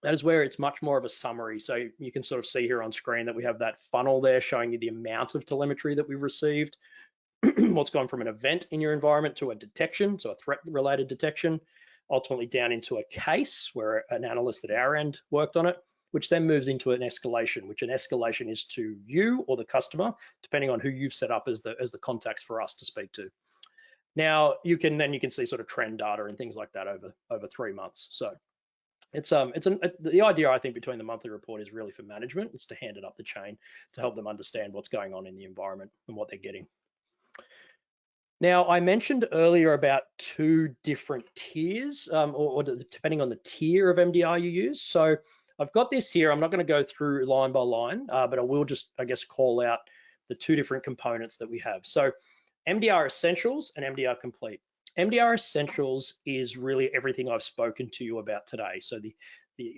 that is where it's much more of a summary. So you can sort of see here on screen that we have that funnel there showing you the amount of telemetry that we've received, what's gone from an event in your environment to a detection, so a threat-related detection, ultimately down into a case where an analyst at our end worked on it, which then moves into an escalation, which an escalation is to you or the customer, depending on who you've set up as the contacts for us to speak to. Now you can see sort of trend data and things like that over 3 months. So the idea, I think, between the monthly report is really for management. It's to hand it up the chain to help them understand what's going on in the environment and what they're getting. Now, I mentioned earlier about 2 different tiers, or depending on the tier of MDR you use. So I've got this here. I'm not going to go through line by line, but I will just, call out the 2 different components that we have. So MDR Essentials and MDR Complete. MDR Essentials is really everything I've spoken to you about today. So the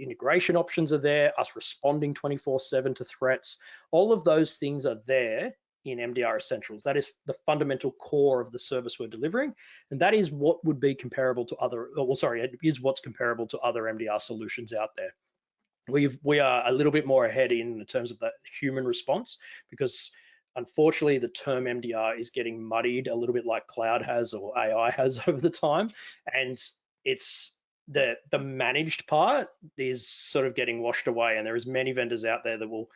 integration options are there, us responding 24/7 to threats. All of those things are there in MDR Essentials. That is the fundamental core of the service we're delivering, and that is what would be comparable to it is what's comparable to other MDR solutions out there. We are a little bit more ahead in terms of that human response, because unfortunately the term MDR is getting muddied a little bit like cloud has or AI has over the time, and it's the managed part is sort of getting washed away, and there is many vendors out there that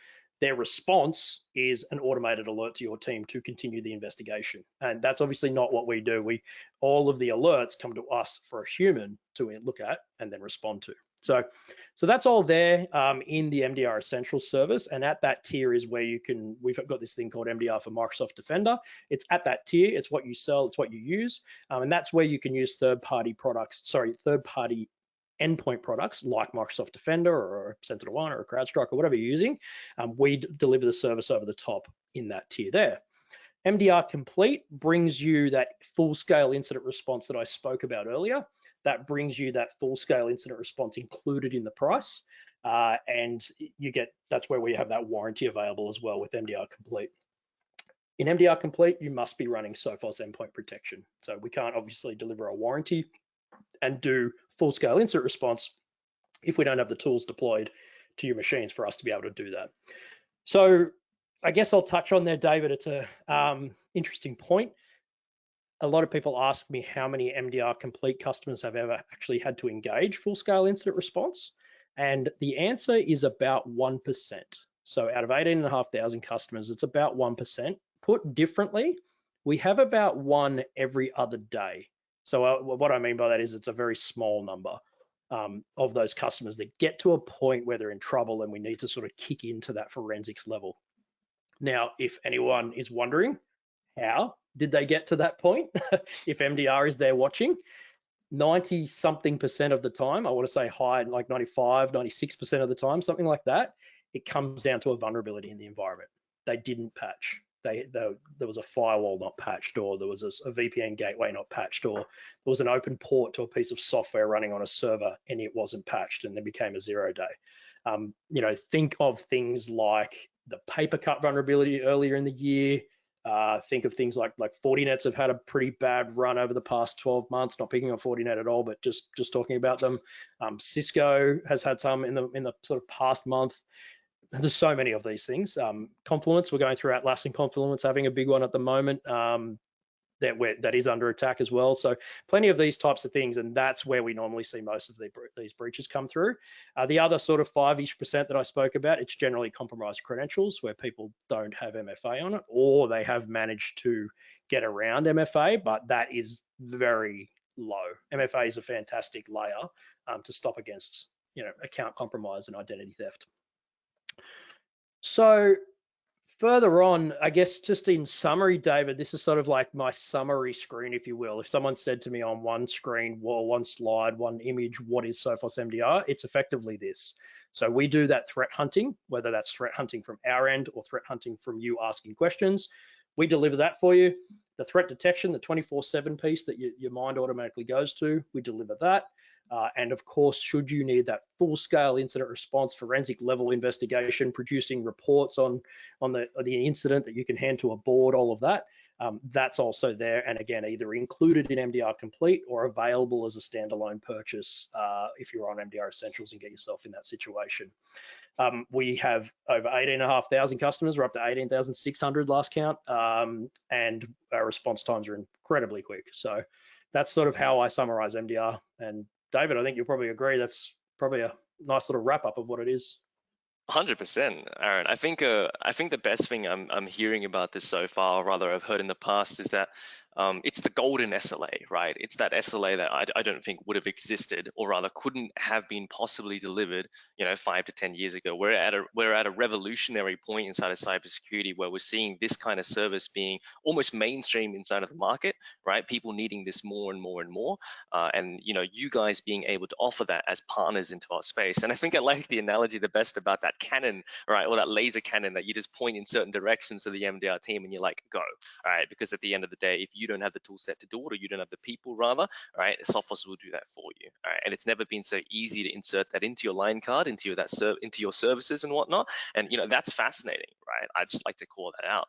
their response is an automated alert to your team to continue the investigation. And that's obviously not what we do. All of the alerts come to us for a human to look at and then respond to. So that's all there in the MDR Essentials service. And at that tier is where we've got this thing called MDR for Microsoft Defender. It's at that tier, it's what you sell, it's what you use. And that's where you can use third-party endpoint products like Microsoft Defender or SentinelOne or CrowdStrike or whatever you're using, we deliver the service over the top in that tier there. MDR Complete brings you that full-scale incident response that I spoke about earlier. That brings you that full-scale incident response included in the price, and that's where we have that warranty available as well with MDR Complete. In MDR Complete, you must be running Sophos endpoint protection. So we can't obviously deliver a warranty and do full-scale incident response if we don't have the tools deployed to your machines for us to be able to do that. So I guess I'll touch on there, David. It's a interesting point. A lot of people ask me how many MDR Complete customers have ever actually had to engage full-scale incident response, and the answer is about 1%. So out of 18,500 customers, it's about 1%. Put differently, we have about one every other day. So what I mean by that is it's a very small number of those customers that get to a point where they're in trouble and we need to sort of kick into that forensics level. Now, if anyone is wondering, how did they get to that point? If MDR is there watching, 90-something% of the time, I want to say high, like 95, 96% of the time, something like that, it comes down to a vulnerability in the environment. They didn't patch. There was a firewall not patched, or there was a VPN gateway not patched, or there was an open port to a piece of software running on a server and it wasn't patched and it became a 0-day. Think of things like the paper cut vulnerability earlier in the year. Think of things like Fortinets have had a pretty bad run over the past 12 months, not picking on Fortinet at all, but just talking about them. Cisco has had some in the sort of past month. There's so many of these things. Confluence, we're going through Atlassian Confluence, having a big one at the moment that is under attack as well. So plenty of these types of things, and that's where we normally see most of these breaches come through. The other sort of 5-ish% that I spoke about, it's generally compromised credentials where people don't have MFA on it, or they have managed to get around MFA, but that is very low. MFA is a fantastic layer to stop against account compromise and identity theft. So further on, I guess just in summary, David, this is sort of like my summary screen, if you will. If someone said to me on one screen, well, one slide, one image, what is Sophos MDR? It's effectively this. So we do that threat hunting, whether that's threat hunting from our end or threat hunting from you asking questions. We deliver that for you. The threat detection, the 24/7 piece that your mind automatically goes to, we deliver that. And of course, should you need that full-scale incident response, forensic level investigation, producing reports on the incident that you can hand to a board, all of that, that's also there. And again, either included in MDR Complete or available as a standalone purchase if you're on MDR Essentials and get yourself in that situation. We have over 18,500 customers. We're up to 18,600 last count, and our response times are incredibly quick. So that's sort of how I summarize MDR. And David, I think you'll probably agree that's probably a nice little wrap up of what it is. 100%, Aaron. I think the best thing I'm hearing about this so far, or rather I've heard in the past, is that it's the golden SLA, right? It's that SLA that I don't think would have existed, or rather couldn't have been possibly delivered, 5 to 10 years ago. We're at a revolutionary point inside of cybersecurity where we're seeing this kind of service being almost mainstream inside of the market, right? People needing this more and more and more, and you guys being able to offer that as partners into our space. And I think I like the analogy the best about that cannon, right, or that laser cannon that you just point in certain directions to the MDR team and you're like, go, all right? Because at the end of the day, if you don't have the tool set to do it, or you don't have the people rather, all right, Sophos will do that for you. All right, and it's never been so easy to insert that into your line card, into your services and whatnot. And that's fascinating, right? I just like to call that out.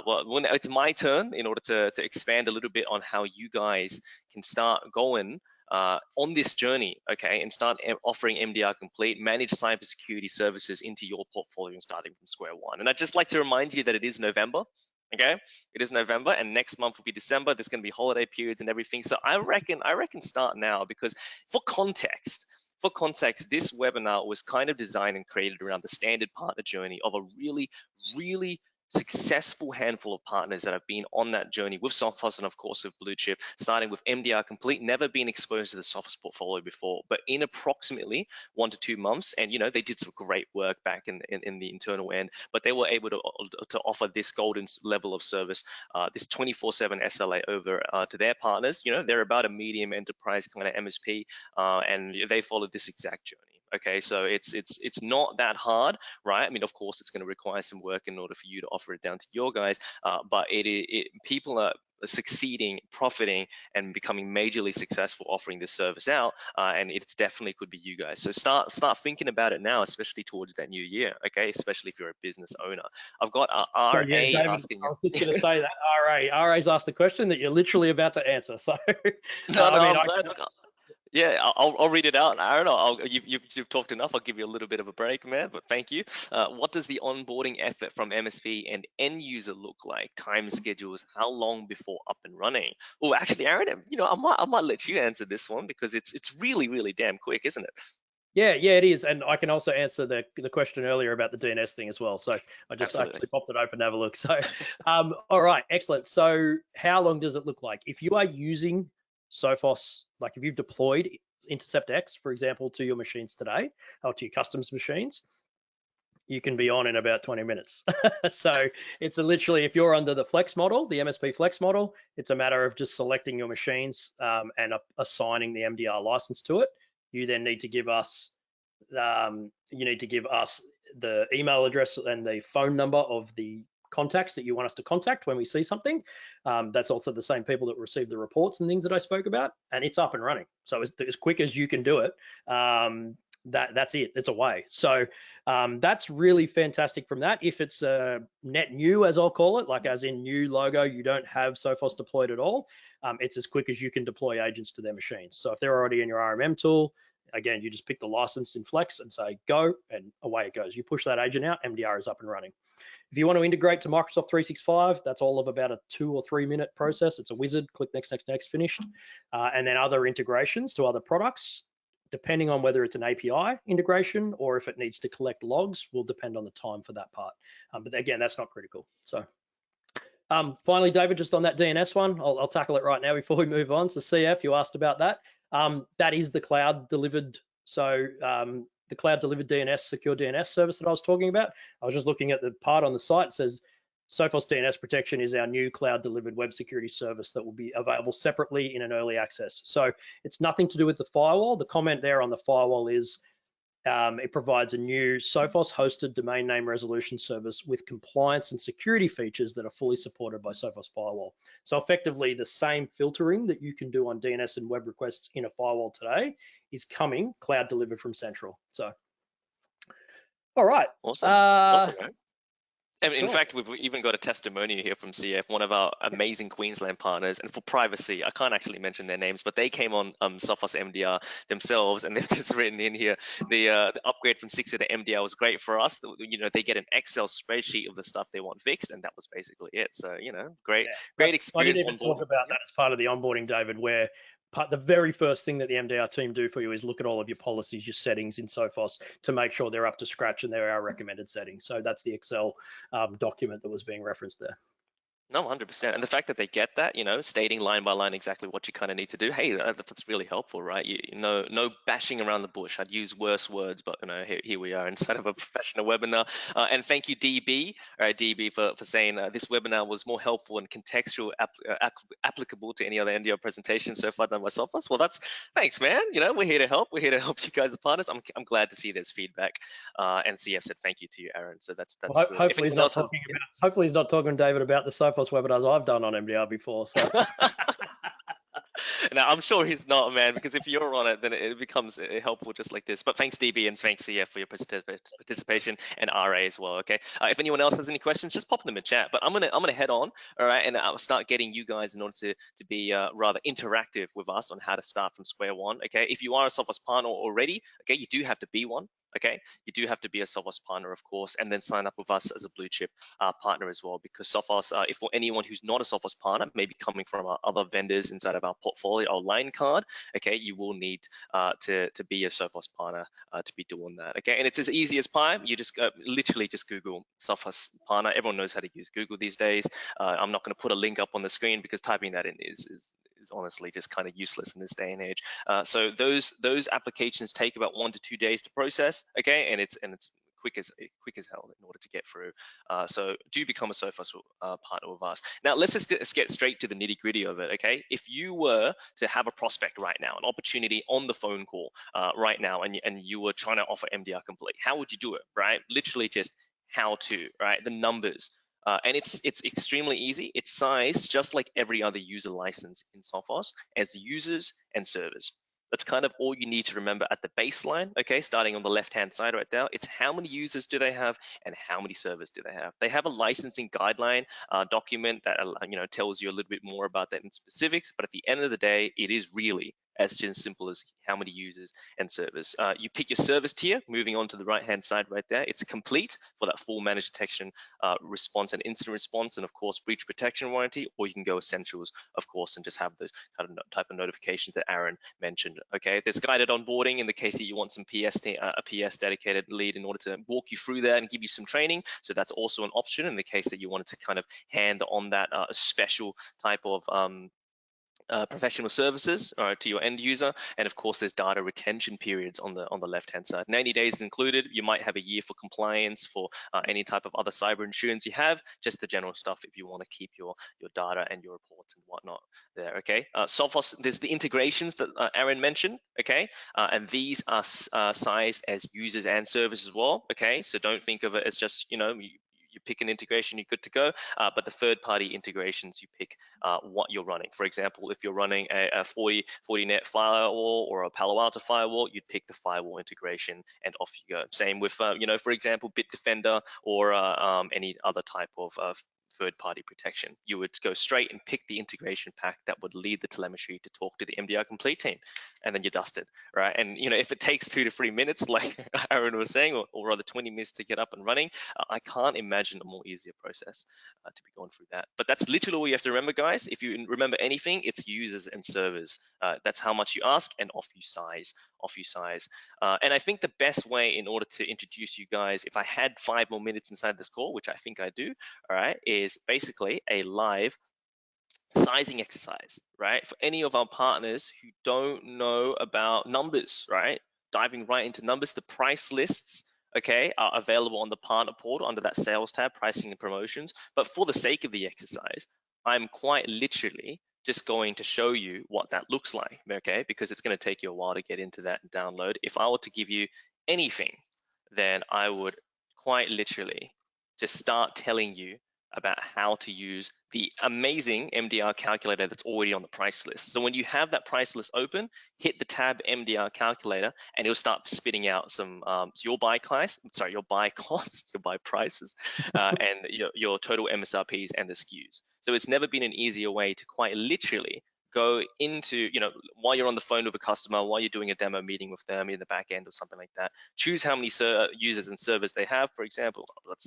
Well, when it's my turn, in order to expand a little bit on how you guys can start going on this journey, okay, and start offering MDR Complete, managed cybersecurity services into your portfolio and starting from square one. And I'd just like to remind you that it is November. Okay, it is November, and next month will be December. There's going to be holiday periods and everything. So I reckon start now, because for context, this webinar was kind of designed and created around the standard partner journey of a really, really successful handful of partners that have been on that journey with Sophos and of course with Bluechip, starting with MDR Complete, never been exposed to the Sophos portfolio before, but in approximately 1 to 2 months, and they did some great work back in the internal end, but they were able to offer this golden level of service, this 24/7 SLA over to their partners. They're about a medium enterprise kind of MSP, and they followed this exact journey. Okay, so it's not that hard, right? I mean, of course, it's going to require some work in order for you to offer it down to your guys, but people are succeeding, profiting, and becoming majorly successful offering this service out, and it definitely could be you guys. So start thinking about it now, especially towards that new year. Okay, especially if you're a business owner. I've got So RA yeah, David, asking I you. was just going to say that RA's asked the question that you're literally about to answer. So No, no, I mean, I'm glad. Look, yeah, I'll read it out. I don't know. You've talked enough. I'll give you a little bit of a break, man. But thank you. What does the onboarding effort from MSP and end user look like? Time schedules? How long before up and running? Oh, actually, Aaron, I might let you answer this one because it's really really damn quick, isn't it? yeah, it is, and I can also answer the question earlier about the DNS thing as well. So I just Absolutely. actually popped it open to have a look. So, all right, excellent. So how long does it look like if you are using Sophos? Like if you've deployed Intercept X, for example, to your machines today or to your customs machines, you can be on in about 20 minutes. So it's literally, if you're under the Flex model, the MSP Flex model, it's a matter of just selecting your machines and assigning the MDR license to it. You then need to give us the email address and the phone number of the contacts that you want us to contact when we see something. That's also the same people that receive the reports and things that I spoke about, and it's up and running. So as quick as you can do it, that's it. It's away. So that's really fantastic from that. If it's net new, as I'll call it, like as in new logo, you don't have Sophos deployed at all, it's as quick as you can deploy agents to their machines. So if they're already in your RMM tool, again, you just pick the license in Flex and say go, and away it goes. You push that agent out, MDR is up and running. If you want to integrate to Microsoft 365, that's all of about a 2 or 3 minute process. It's a wizard, click next, next, next, finished. And then other integrations to other products, depending on whether it's an API integration or if it needs to collect logs, will depend on the time for that part. But again, that's not critical. So finally, David, just on that DNS one, I'll tackle it right now before we move on. So CF, you asked about that. That is the cloud delivered. So the cloud delivered DNS, secure DNS service that I was talking about. I was just looking at the part on the site. It says Sophos DNS protection is our new cloud delivered web security service that will be available separately in an early access. So it's nothing to do with the firewall. The comment there on the firewall is it provides a new Sophos hosted domain name resolution service with compliance and security features that are fully supported by Sophos Firewall. So effectively the same filtering that you can do on DNS and web requests in a firewall today is coming cloud delivered from Central. So, all right. Awesome. Awesome, man. And in Cool. fact, we've even got a testimonial here from CF, one of our amazing Queensland partners. And for privacy, I can't actually mention their names, but they came on Sophos MDR themselves, and they've just written in here the upgrade from 60 to MDR was great for us. They get an Excel spreadsheet of the stuff they want fixed, and that was basically it. So great, great experience. I didn't even talk about that as part of the onboarding, David, where the very first thing that the MDR team do for you is look at all of your policies, your settings in Sophos to make sure they're up to scratch and they're our recommended settings. So that's the Excel document that was being referenced there. No, 100%. And the fact that they get that, stating line by line exactly what you kind of need to do, hey, that's really helpful, right? No bashing around the bush. I'd use worse words, but here we are inside of a professional webinar. And thank you, DB, for saying this webinar was more helpful and contextual, applicable to any other MDR presentation so far done by Sophos. Well, thanks, man. We're here to help. We're here to help you guys as partners. I'm glad to see there's feedback. And CF said thank you to you, Aaron. So that's well, good. Hopefully he's not talking, David, about the Sophos webinars I've done on MDR before. So. Now, I'm sure he's not, man, because if you're on it, then it becomes helpful just like this. But thanks, DB, and thanks, CF, for your participation, and RA as well, okay? If anyone else has any questions, just pop them in the chat. But I'm gonna head on, all right, and I'll start getting you guys in order to be rather interactive with us on how to start from square one, okay? If you are a Sophos partner already, okay, you do have to be one. Okay, you do have to be a Sophos partner, of course, and then sign up with us as a Bluechip partner as well. Because Sophos, if for anyone who's not a Sophos partner, maybe coming from other vendors inside of our portfolio or line card, okay, you will need to be a Sophos partner to be doing that. Okay, and it's as easy as pie. You just literally just Google Sophos partner. Everyone knows how to use Google these days. I'm not going to put a link up on the screen because typing that in is honestly just kind of useless in this day and age. So those applications take about 1 to 2 days to process. Okay, and it's quick as hell in order to get through. So do become a Sophos partner with us. Now let's get straight to the nitty gritty of it. Okay, if you were to have a prospect right now, an opportunity on the phone call right now, and you were trying to offer MDR complete, how would you do it? Right, literally just how to, right, the numbers. And it's extremely easy. It's sized just like every other user license in Sophos as users and servers. That's kind of all you need to remember at the baseline, okay, starting on the left-hand side right now. It's how many users do they have and how many servers do they have. They have a licensing guideline document that tells you a little bit more about that in specifics, but at the end of the day, it is really as just simple as how many users and servers. You pick your service tier, moving on to the right-hand side right there. It's complete for that full managed detection, response and incident response, and of course, breach protection warranty, or you can go essentials, of course, and just have those kind of type of notifications that Aaron mentioned. Okay, there's guided onboarding in the case that you want some a PS dedicated lead in order to walk you through that and give you some training. So that's also an option in the case that you wanted to kind of hand on that special type of professional services to your end user. And of course, there's data retention periods on the left-hand side. 90 days included. You might have a year for compliance for any type of other cyber insurance you have, just the general stuff if you want to keep your data and your reports and whatnot there, okay? Sophos, there's the integrations that Aaron mentioned, okay? And these are sized as users and servers as well, okay? So don't think of it as just, you pick an integration, you're good to go. But the third-party integrations, you pick what you're running. For example, if you're running a 40net firewall or a Palo Alto firewall, you'd pick the firewall integration and off you go. Same with, for example, Bitdefender or any other type of third-party protection. You would go straight and pick the integration pack that would lead the telemetry to talk to the MDR complete team, and then you're dusted, right? And if it takes 2 to 3 minutes, like Aaron was saying, or rather 20 minutes to get up and running, I can't imagine a more easier process to be going through that. But that's literally all you have to remember, guys. If you remember anything, it's users and servers. That's how much you ask, and off you size. And I think the best way in order to introduce you guys, if I had 5 more minutes inside this call, which I think I do, all right, is basically a live sizing exercise, right? For any of our partners who don't know about numbers, right? Diving right into numbers, the price lists, okay, are available on the partner portal under that sales tab, pricing and promotions. But for the sake of the exercise, I'm quite literally just going to show you what that looks like, okay? Because it's going to take you a while to get into that and download. If I were to give you anything, then I would quite literally just start telling you about how to use the amazing MDR calculator that's already on the price list. So when you have that price list open, hit the tab MDR calculator, and it'll start spitting out some your buy costs, your buy prices, and your total MSRPs and the SKUs. So it's never been an easier way to quite literally go into, while you're on the phone with a customer, while you're doing a demo meeting with them in the back end or something like that, choose how many users and servers they have. For example,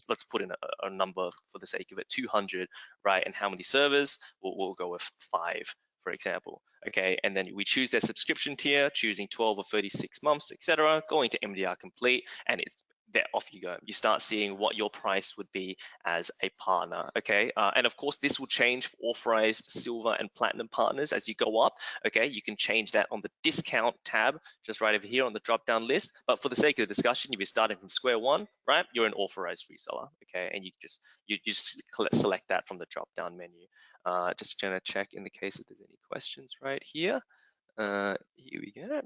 let's put in a number for the sake of it, 200, right? And how many servers? We'll go with 5, for example. Okay, and then we choose their subscription tier, choosing 12 or 36 months, etc. Going to MDR complete, and it's there, off you go. You start seeing what your price would be as a partner, okay? And of course, this will change for authorized silver and platinum partners as you go up, okay? You can change that on the discount tab, just right over here on the drop-down list. But for the sake of the discussion, if you're starting from square one, right, you're an authorized reseller, okay? And you just select that from the drop-down menu. Just gonna check in the case that there's any questions right here. Here we go.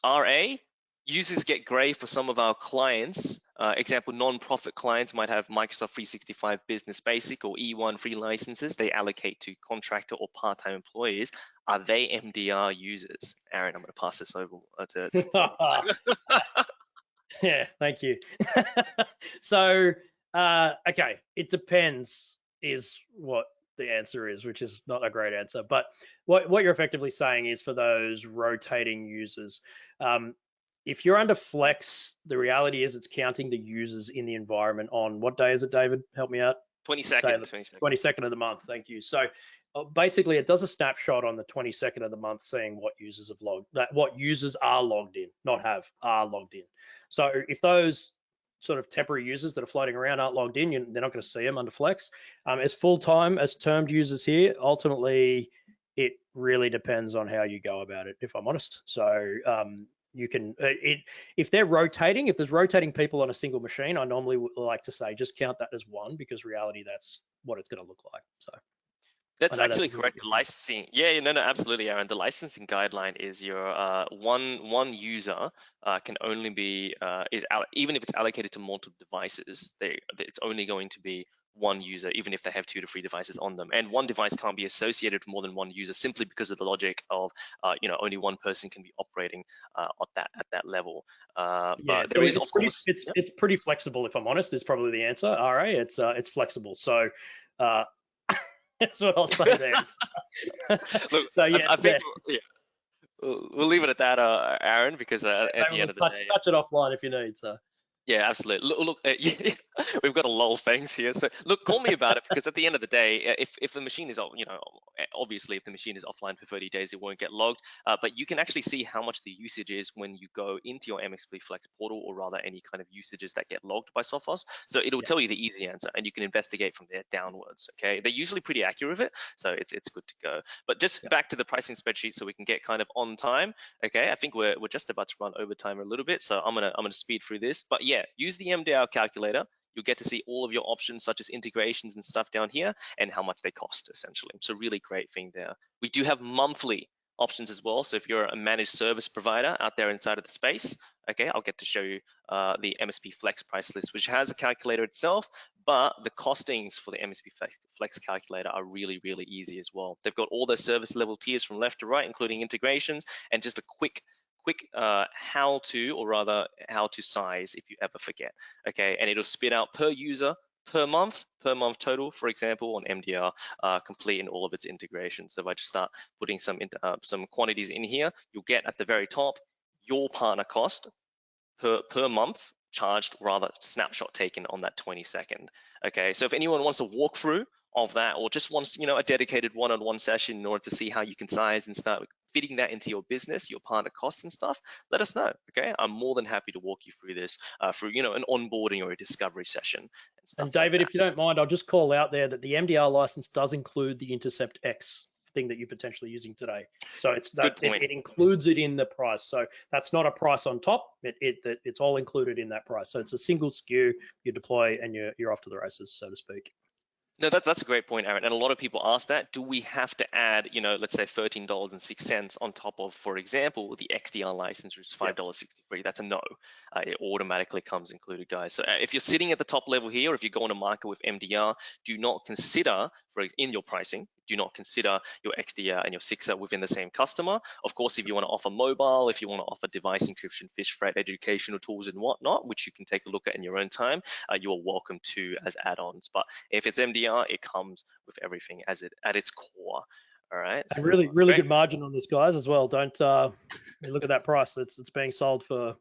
RA, users get gray for some of our clients. Example, non-profit clients might have Microsoft 365 Business Basic or E1 free licenses they allocate to contractor or part-time employees. Are they MDR users? Aaron, I'm going to pass this over to Yeah, thank you. So, okay, it depends is what the answer is, which is not a great answer. But what you're effectively saying is for those rotating users, if you're under Flex, the reality is it's counting the users in the environment on what day is it, David? Help me out. 22nd. 22nd of the month. Thank you. So basically, it does a snapshot on the 22nd of the month, saying what users have logged, what users are logged in, not have, are logged in. So if those sort of temporary users that are floating around aren't logged in, they're not going to see them under Flex. As full-time, as termed users here, ultimately, it really depends on how you go about it, if I'm honest. So you can, if they're rotating, if there's rotating people on a single machine, I normally would like to say just count that as one, because reality, that's what it's going to look like. So that's actually correct. The licensing, yeah, no, absolutely, Aaron. The licensing guideline is your one user can only be even if it's allocated to multiple devices, it's only going to be one user, even if they have 2 to 3 devices on them. And one device can't be associated with more than one user, simply because of the logic of only one person can be operating at that level. Yeah, but so there is, of course, it's pretty flexible. If I'm honest, is probably the answer. All right, it's flexible. So that's what I'll say there. Look, so yeah, I think we'll leave it at that, Aaron, because at the end of the day, touch it offline if you need. So. Yeah, absolutely. Look, yeah, we've got a lull things here. So look, call me about it, because at the end of the day, if the machine is, obviously if the machine is offline for 30 days, it won't get logged. But you can actually see how much the usage is when you go into your MXP Flex portal, or rather any kind of usages that get logged by Sophos. So it'll tell you the easy answer, and you can investigate from there downwards. Okay, they're usually pretty accurate with it, so it's good to go. But just back to the pricing spreadsheet, so we can get kind of on time. Okay, I think we're just about to run overtime a little bit, so I'm gonna speed through this. But yeah, use the MDR calculator. You'll get to see all of your options, such as integrations and stuff down here, and how much they cost, essentially. So really great thing there. We do have monthly options as well. So if you're a managed service provider out there inside of the space, okay, I'll get to show you the MSP Flex price list, which has a calculator itself, but the costings for the MSP Flex calculator are really, really easy as well. They've got all their service level tiers from left to right, including integrations, and just a quick how to size if you ever forget. Okay, and it'll spit out per user, per month total, for example, on MDR, complete in all of its integrations. So if I just start putting some quantities in here, you'll get at the very top your partner cost per month charged, rather snapshot taken on that 22nd. Okay, so if anyone wants a walkthrough of that, or just wants a dedicated one-on-one session in order to see how you can size and start fitting that into your business, your partner costs and stuff, let us know. Okay, I'm more than happy to walk you through this through an onboarding or a discovery session and stuff. And David, if you don't mind, I'll just call out there that the MDR license does include the Intercept X thing that you're potentially using today. So it includes it in the price. So that's not a price on top. It's all included in that price. So it's a single SKU you deploy, and you're off to the races, so to speak. No, that's a great point, Aaron. And a lot of people ask that, do we have to add, let's say $13.06 on top of, for example, the XDR license, which is $5.63? That's a no. It automatically comes included, guys. So if you're sitting at the top level here, or if you're going to market with MDR, do not consider, in your pricing, do not consider your XDR and your SIXA within the same customer. Of course, if you want to offer mobile, if you want to offer device encryption, phish threat, educational tools and whatnot, which you can take a look at in your own time, you are welcome to as add-ons. But if it's MDR, it comes with everything at its core. All right. So, really good margin on this, guys, as well. Don't look at that price. It's being sold for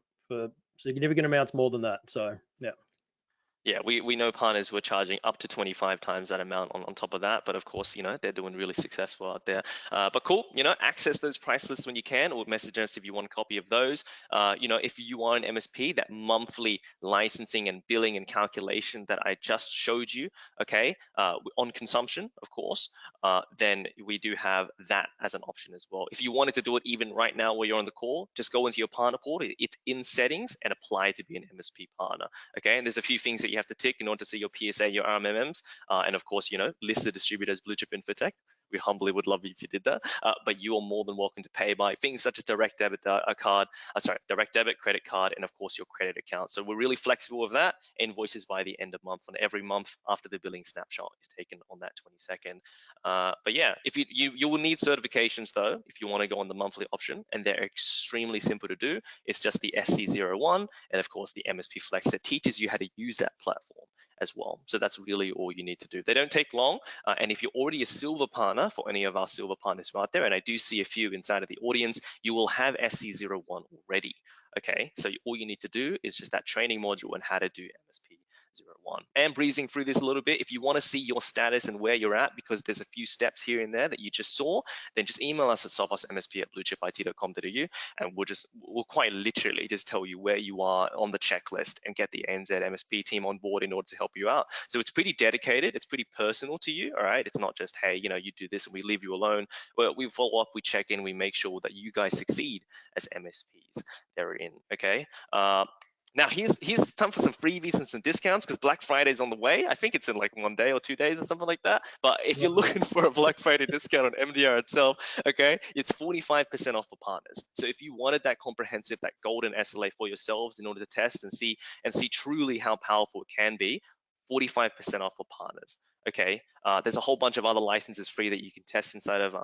significant amounts more than that. So yeah. Yeah, we know partners who are charging up to 25 times that amount on top of that, but of course, they're doing really successful out there. But cool, access those price lists when you can, or message us if you want a copy of those. If you are an MSP, that monthly licensing and billing and calculation that I just showed you, okay, on consumption, of course, then we do have that as an option as well. If you wanted to do it even right now while you're on the call, just go into your partner portal, it's in settings, and apply to be an MSP partner, okay? And there's a few things that you have to tick in order to see your PSA, your RMMs, and of course, list the distributors, Bluechip, Infotech. We humbly would love it if you did that, but you are more than welcome to pay by things such as direct debit direct debit, credit card, and of course your credit account. So we're really flexible with that. Invoices by the end of month, and every month after the billing snapshot is taken on that 22nd. But yeah, if you will need certifications though if you want to go on the monthly option, and they're extremely simple to do. It's just the SC01 and of course the MSP Flex that teaches you how to use that platform. as well. So that's really all you need to do. They don't take long. And if you're already a silver partner for any of our silver partners out there, and I do see a few inside of the audience, you will have SC01 already. Okay, so all you need to do is just that training module on how to do MSP01. And breezing through this a little bit, if you want to see your status and where you're at, because there's a few steps here and there that you just saw, then just email us at sophosmsp@bluechipit.com.au, and we'll quite literally just tell you where you are on the checklist and get the NZ MSP team on board in order to help you out. So it's pretty dedicated, it's pretty personal to you, all right? It's not just, hey, you do this and we leave you alone. Well, we follow up, we check in, we make sure that you guys succeed as MSPs therein, okay? Now here's time for some freebies and some discounts, because Black Friday is on the way. I think it's in like 1 day or 2 days or something like that. But if you're looking for a Black Friday discount on MDR itself, okay, it's 45% off for partners. So if you wanted that comprehensive, that golden SLA for yourselves in order to test and see truly how powerful it can be, 45% off for partners. Okay, there's a whole bunch of other licenses free that you can test inside of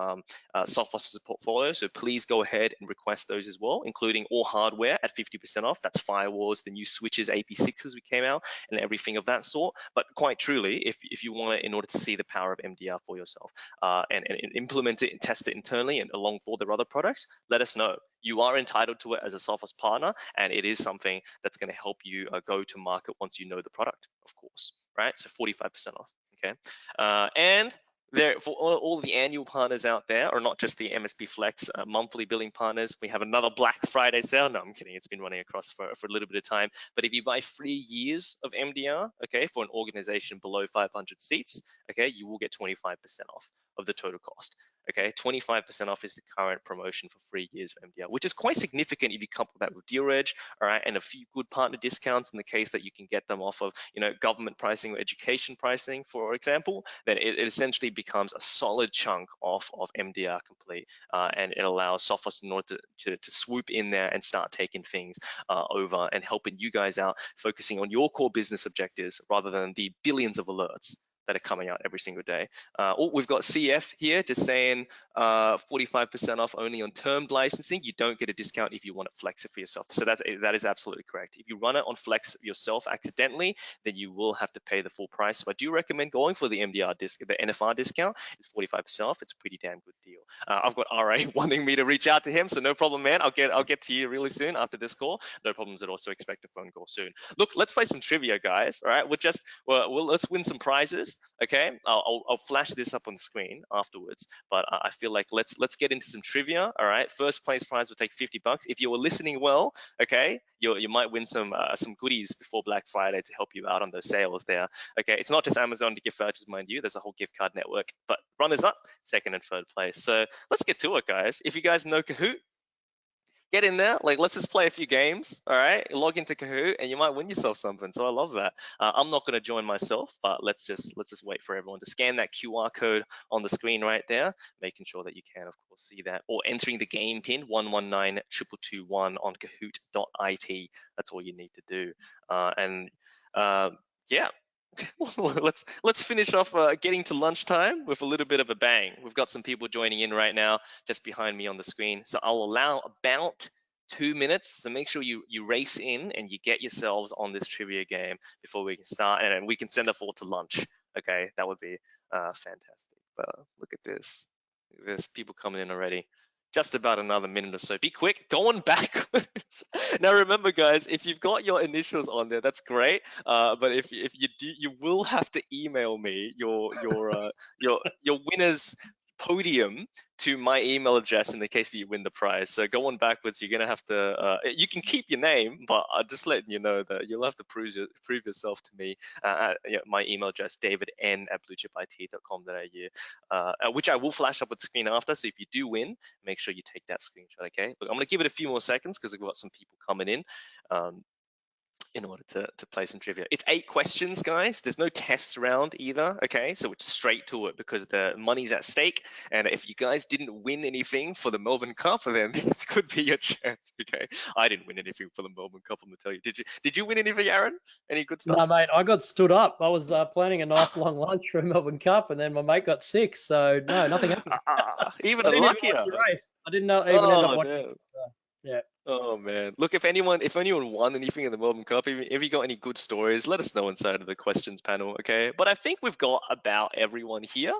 Sophos' portfolio. So please go ahead and request those as well, including all hardware at 50% off. That's firewalls, the new switches, AP6s we came out, and everything of that sort. But quite truly, if you want it in order to see the power of MDR for yourself and implement it and test it internally and along for their other products, let us know. You are entitled to it as a Sophos partner, and it is something that's going to help you go to market once you know the product, of course, right? So 45% off. Okay, and there for all the annual partners out there, or not just the MSP Flex monthly billing partners, we have another Black Friday sale. No, I'm kidding. It's been running across for a little bit of time. But if you buy 3 years of MDR, okay, for an organization below 500 seats, okay, you will get 25% off of the total cost. Okay, 25% off is the current promotion for 3 years of MDR, which is quite significant if you couple that with Deal Edge, all right, and a few good partner discounts in the case that you can get them off of, government pricing or education pricing, for example. Then it essentially becomes a solid chunk of MDR complete, and it allows Sophos in order to swoop in there and start taking things over and helping you guys out, focusing on your core business objectives rather than the billions of alerts that are coming out every single day. We've got CF here just saying 45% off only on termed licensing. You don't get a discount if you want to flex it for yourself. So that is absolutely correct. If you run it on flex yourself accidentally, then you will have to pay the full price. So I do recommend going for the MDR the NFR discount. It's 45% off. It's a pretty damn good deal. I've got RA wanting me to reach out to him, so no problem, man. I'll get to you really soon after this call. No problems at all. So expect a phone call soon. Look, let's play some trivia, guys. All right, let's win some prizes. Okay, I'll flash this up on the screen afterwards, but I feel like let's get into some trivia. All right, first place prize will take $50. If you were listening well, okay, you might win some goodies before Black Friday to help you out on those sales there. Okay, it's not just Amazon to gift vouchers, mind you. There's a whole gift card network. But runners up, second and third place. So let's get to it, guys. If you guys know Kahoot, get in there. Like, let's just play a few games. All right, log into Kahoot, and you might win yourself something. So I love that. I'm not going to join myself, but let's just wait for everyone to scan that QR code on the screen right there, making sure that you can, of course, see that, or entering the game pin 119221 on Kahoot.it. That's all you need to do. Yeah. let's finish off getting to lunchtime with a little bit of a bang. We've got some people joining in right now just behind me on the screen, so I'll allow about 2 minutes, so make sure you race in and you get yourselves on this trivia game before we can start, and we can send off all to lunch. Okay, that would be fantastic. But look at this. There's people coming in already. Just about another minute or so. Be quick, going backwards. Now remember, guys, if you've got your initials on there, that's great. But if you do, you will have to email me your winner's podium to my email address in the case that you win the prize. So going backwards, you're gonna have to. You can keep your name, but I'm just letting you know that you'll have to prove yourself to me at my email address, davidn@bluechipit.com.au, which I will flash up on the screen after. So if you do win, make sure you take that screenshot. Okay. Look, I'm gonna give it a few more seconds because we've got some people coming in order to play some trivia. It's 8 questions, guys. There's no tests around either, okay? So it's straight to it because the money's at stake. And if you guys didn't win anything for the Melbourne Cup, then this could be your chance, okay? I didn't win anything for the Melbourne Cup, I'm gonna tell you. Did you win anything, Aaron? Any good stuff? No, mate, I got stood up. I was planning a nice long lunch for a Melbourne Cup, and then my mate got sick, so no, nothing happened. Even I didn't luckier. even watch the race. I didn't know even end up watching. Yeah. Oh man. Look, if anyone won anything in the Melbourne Cup, if you got any good stories, let us know inside of the questions panel, okay? But I think we've got about everyone here.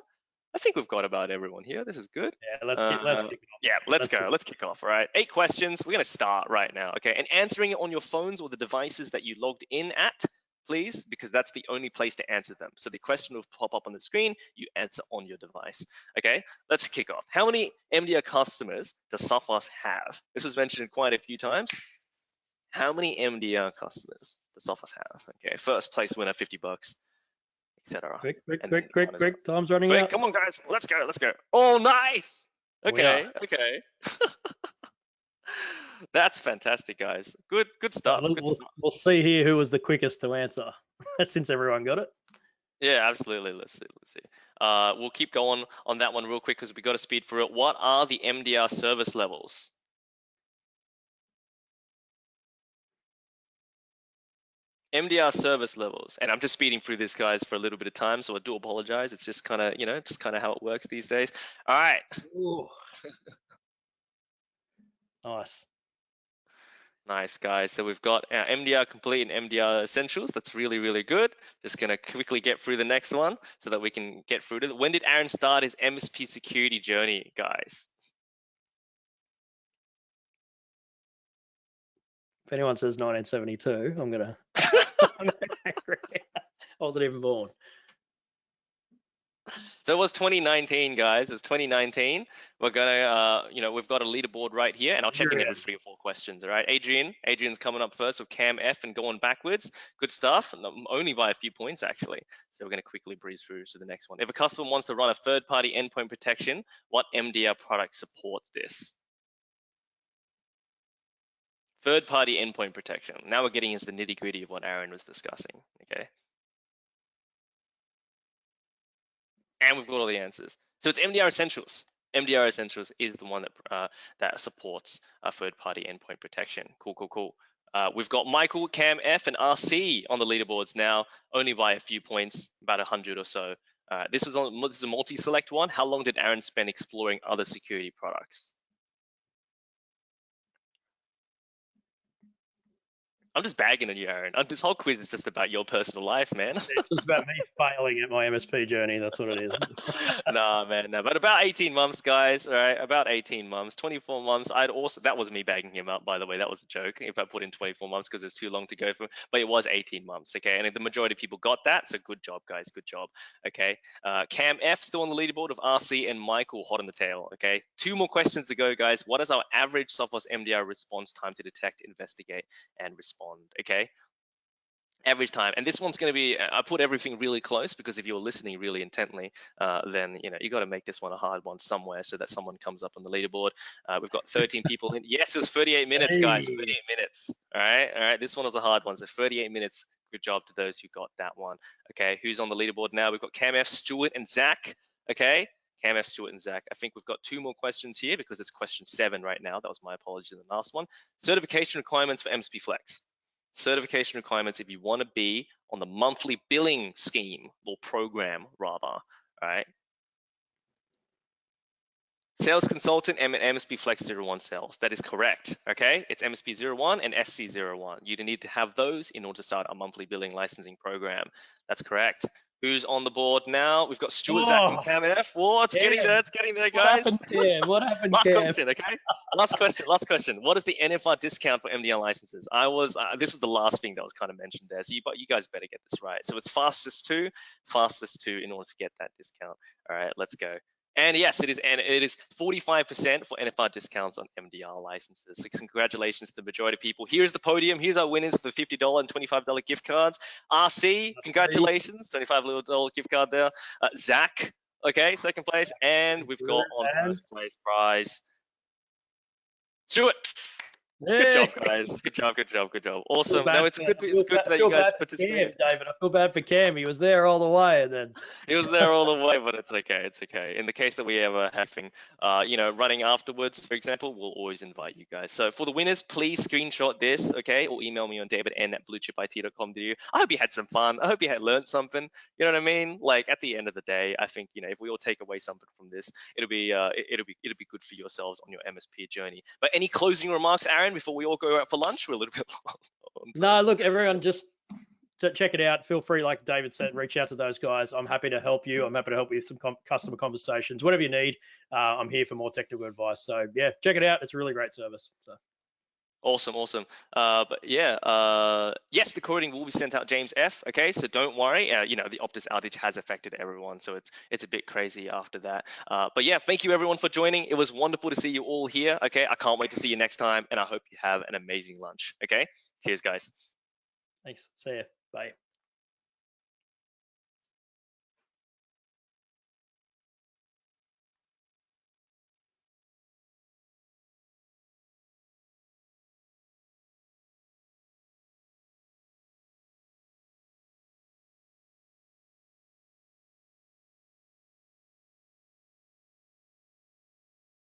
I think we've got about everyone here. This is good. Yeah. Let's kick it off. Yeah, let's Let's go. Let's kick off. All right. 8 questions. We're gonna start right now, okay? And answering it on your phones or the devices that you logged in at, please, because that's the only place to answer them. So the question will pop up on the screen. You answer on your device. Okay. Let's kick off. How many MDR customers does Sophos have? This was mentioned quite a few times. How many MDR customers does Sophos have? Okay. First place winner, $50, etc. Quick. Time's running out. Come on, guys. Let's go. Let's go. Oh, nice. Okay. Winner. Okay. That's fantastic, guys. Good stuff. Good stuff. We'll see here who was the quickest to answer, since everyone got it. Yeah, absolutely. Let's see. We'll keep going on that one real quick because we got to speed through it. What are the MDR service levels? MDR service levels, and I'm just speeding through this, guys, for a little bit of time, so I do apologize. It's just kind of, just kind of how it works these days. All right. Nice. Nice, guys. So we've got our MDR complete and MDR essentials. That's really, really good. Just going to quickly get through the next one so that we can get through to it. When did Aaron start his MSP security journey, guys? If anyone says 1972, I'm gonna agree. I wasn't even born. So it was 2019, guys. It was 2019. We're gonna, we've got a leaderboard right here, and I'll check in every 3 or 4 questions. All right, Adrian's coming up first with Cam F and going backwards. Good stuff. Only by a few points actually. So we're gonna quickly breeze through to the next one. If a customer wants to run a third-party endpoint protection, what MDR product supports this? Third-party endpoint protection. Now we're getting into the nitty-gritty of what Aaron was discussing. Okay. And we've got all the answers. So it's MDR Essentials. MDR Essentials is the one that supports a third-party endpoint protection. Cool. We've got Michael, Cam F, and RC on the leaderboards now, only by a few points, about 100 or so. This is a multi-select one. How long did Aaron spend exploring other security products? I'm just bagging on you, Aaron. This whole quiz is just about your personal life, man. It's just about me failing at my MSP journey. That's what it is. Nah, man, no. But about 18 months, guys. All right, about 18 months, 24 months. That was me bagging him up, by the way. That was a joke. If I put in 24 months because it's too long to go for, but it was 18 months. Okay, and the majority of people got that. So good job, guys. Good job. Okay. Cam F still on the leaderboard of RC and Michael hot on the tail. Okay. 2 more questions to go, guys. What is our average Sophos MDR response time to detect, investigate, and respond? Okay. Average time, and this one's going to be, I put everything really close because if you're listening really intently, then you got to make this one a hard one somewhere so that someone comes up on the leaderboard. We've got 13 people in. Yes, it's 38 minutes, guys. 38 minutes. All right. This one was a hard one, so 38 minutes. Good job to those who got that one. Okay, who's on the leaderboard now? We've got Cam F, Stuart, and Zach. Okay, Cam F, Stuart, and Zach. I think we've got 2 more questions here because it's question 7 right now. That was my apology in the last one. Certification requirements for MSP Flex. Certification requirements if you want to be on the monthly billing scheme or program rather, all right? Sales consultant and MSP Flex 01 sales. That is correct, okay? It's MSP 01 and SC 01. You need to have those in order to start a monthly billing licensing program. That's correct. Who's on the board now? We've got Stuart, Zach, and Cam F. Oh, it's getting there, guys. What happened, Last Cam? question, okay? Last question. What is the NFR discount for MDR licenses? This was the last thing that was kind of mentioned there, so you guys better get this right. So it's fastest two in order to get that discount. All right, let's go. And yes, it is 45% for NFR discounts on MDR licenses. So congratulations to the majority of people. Here's the podium. Here's our winners for the $50 and $25 gift cards. RC, congratulations, $25 gift card there. Zach, okay, second place. And we've got on first place prize, Stuart. Good Yeah. job, guys. Good job. Good job. Good job. Feel Awesome. No, bad it's for, good. It's good I that you feel guys bad for Cam, participated. David. I feel bad for Cam. He was there all the way, and then He was there all the way, but it's okay. It's okay. In the case that we ever have thing, running afterwards, for example, we'll always invite you guys. So for the winners, please screenshot this, okay, or email me on davidn@bluechipit.com.au. I hope you had some fun. I hope you had learned something. You know what I mean? Like at the end of the day, I think if we all take away something from this, it'll be good for yourselves on your MSP journey. But any closing remarks, Aaron, before we all go out for lunch? We're a little bit on time. no, look, everyone, just to check it out. Feel free, like David said, reach out to those guys. I'm happy to help you. I'm happy to help you with some customer conversations, whatever you need. I'm here for more technical advice. So yeah, check it out. It's a really great service. So. Awesome, awesome. But yeah, yes, the coding will be sent out James F. Okay, so don't worry. The Optus outage has affected everyone, so it's a bit crazy after that. But yeah, thank you everyone for joining. It was wonderful to see you all here. Okay, I can't wait to see you next time, and I hope you have an amazing lunch. Okay, cheers, guys. Thanks. See ya. Bye.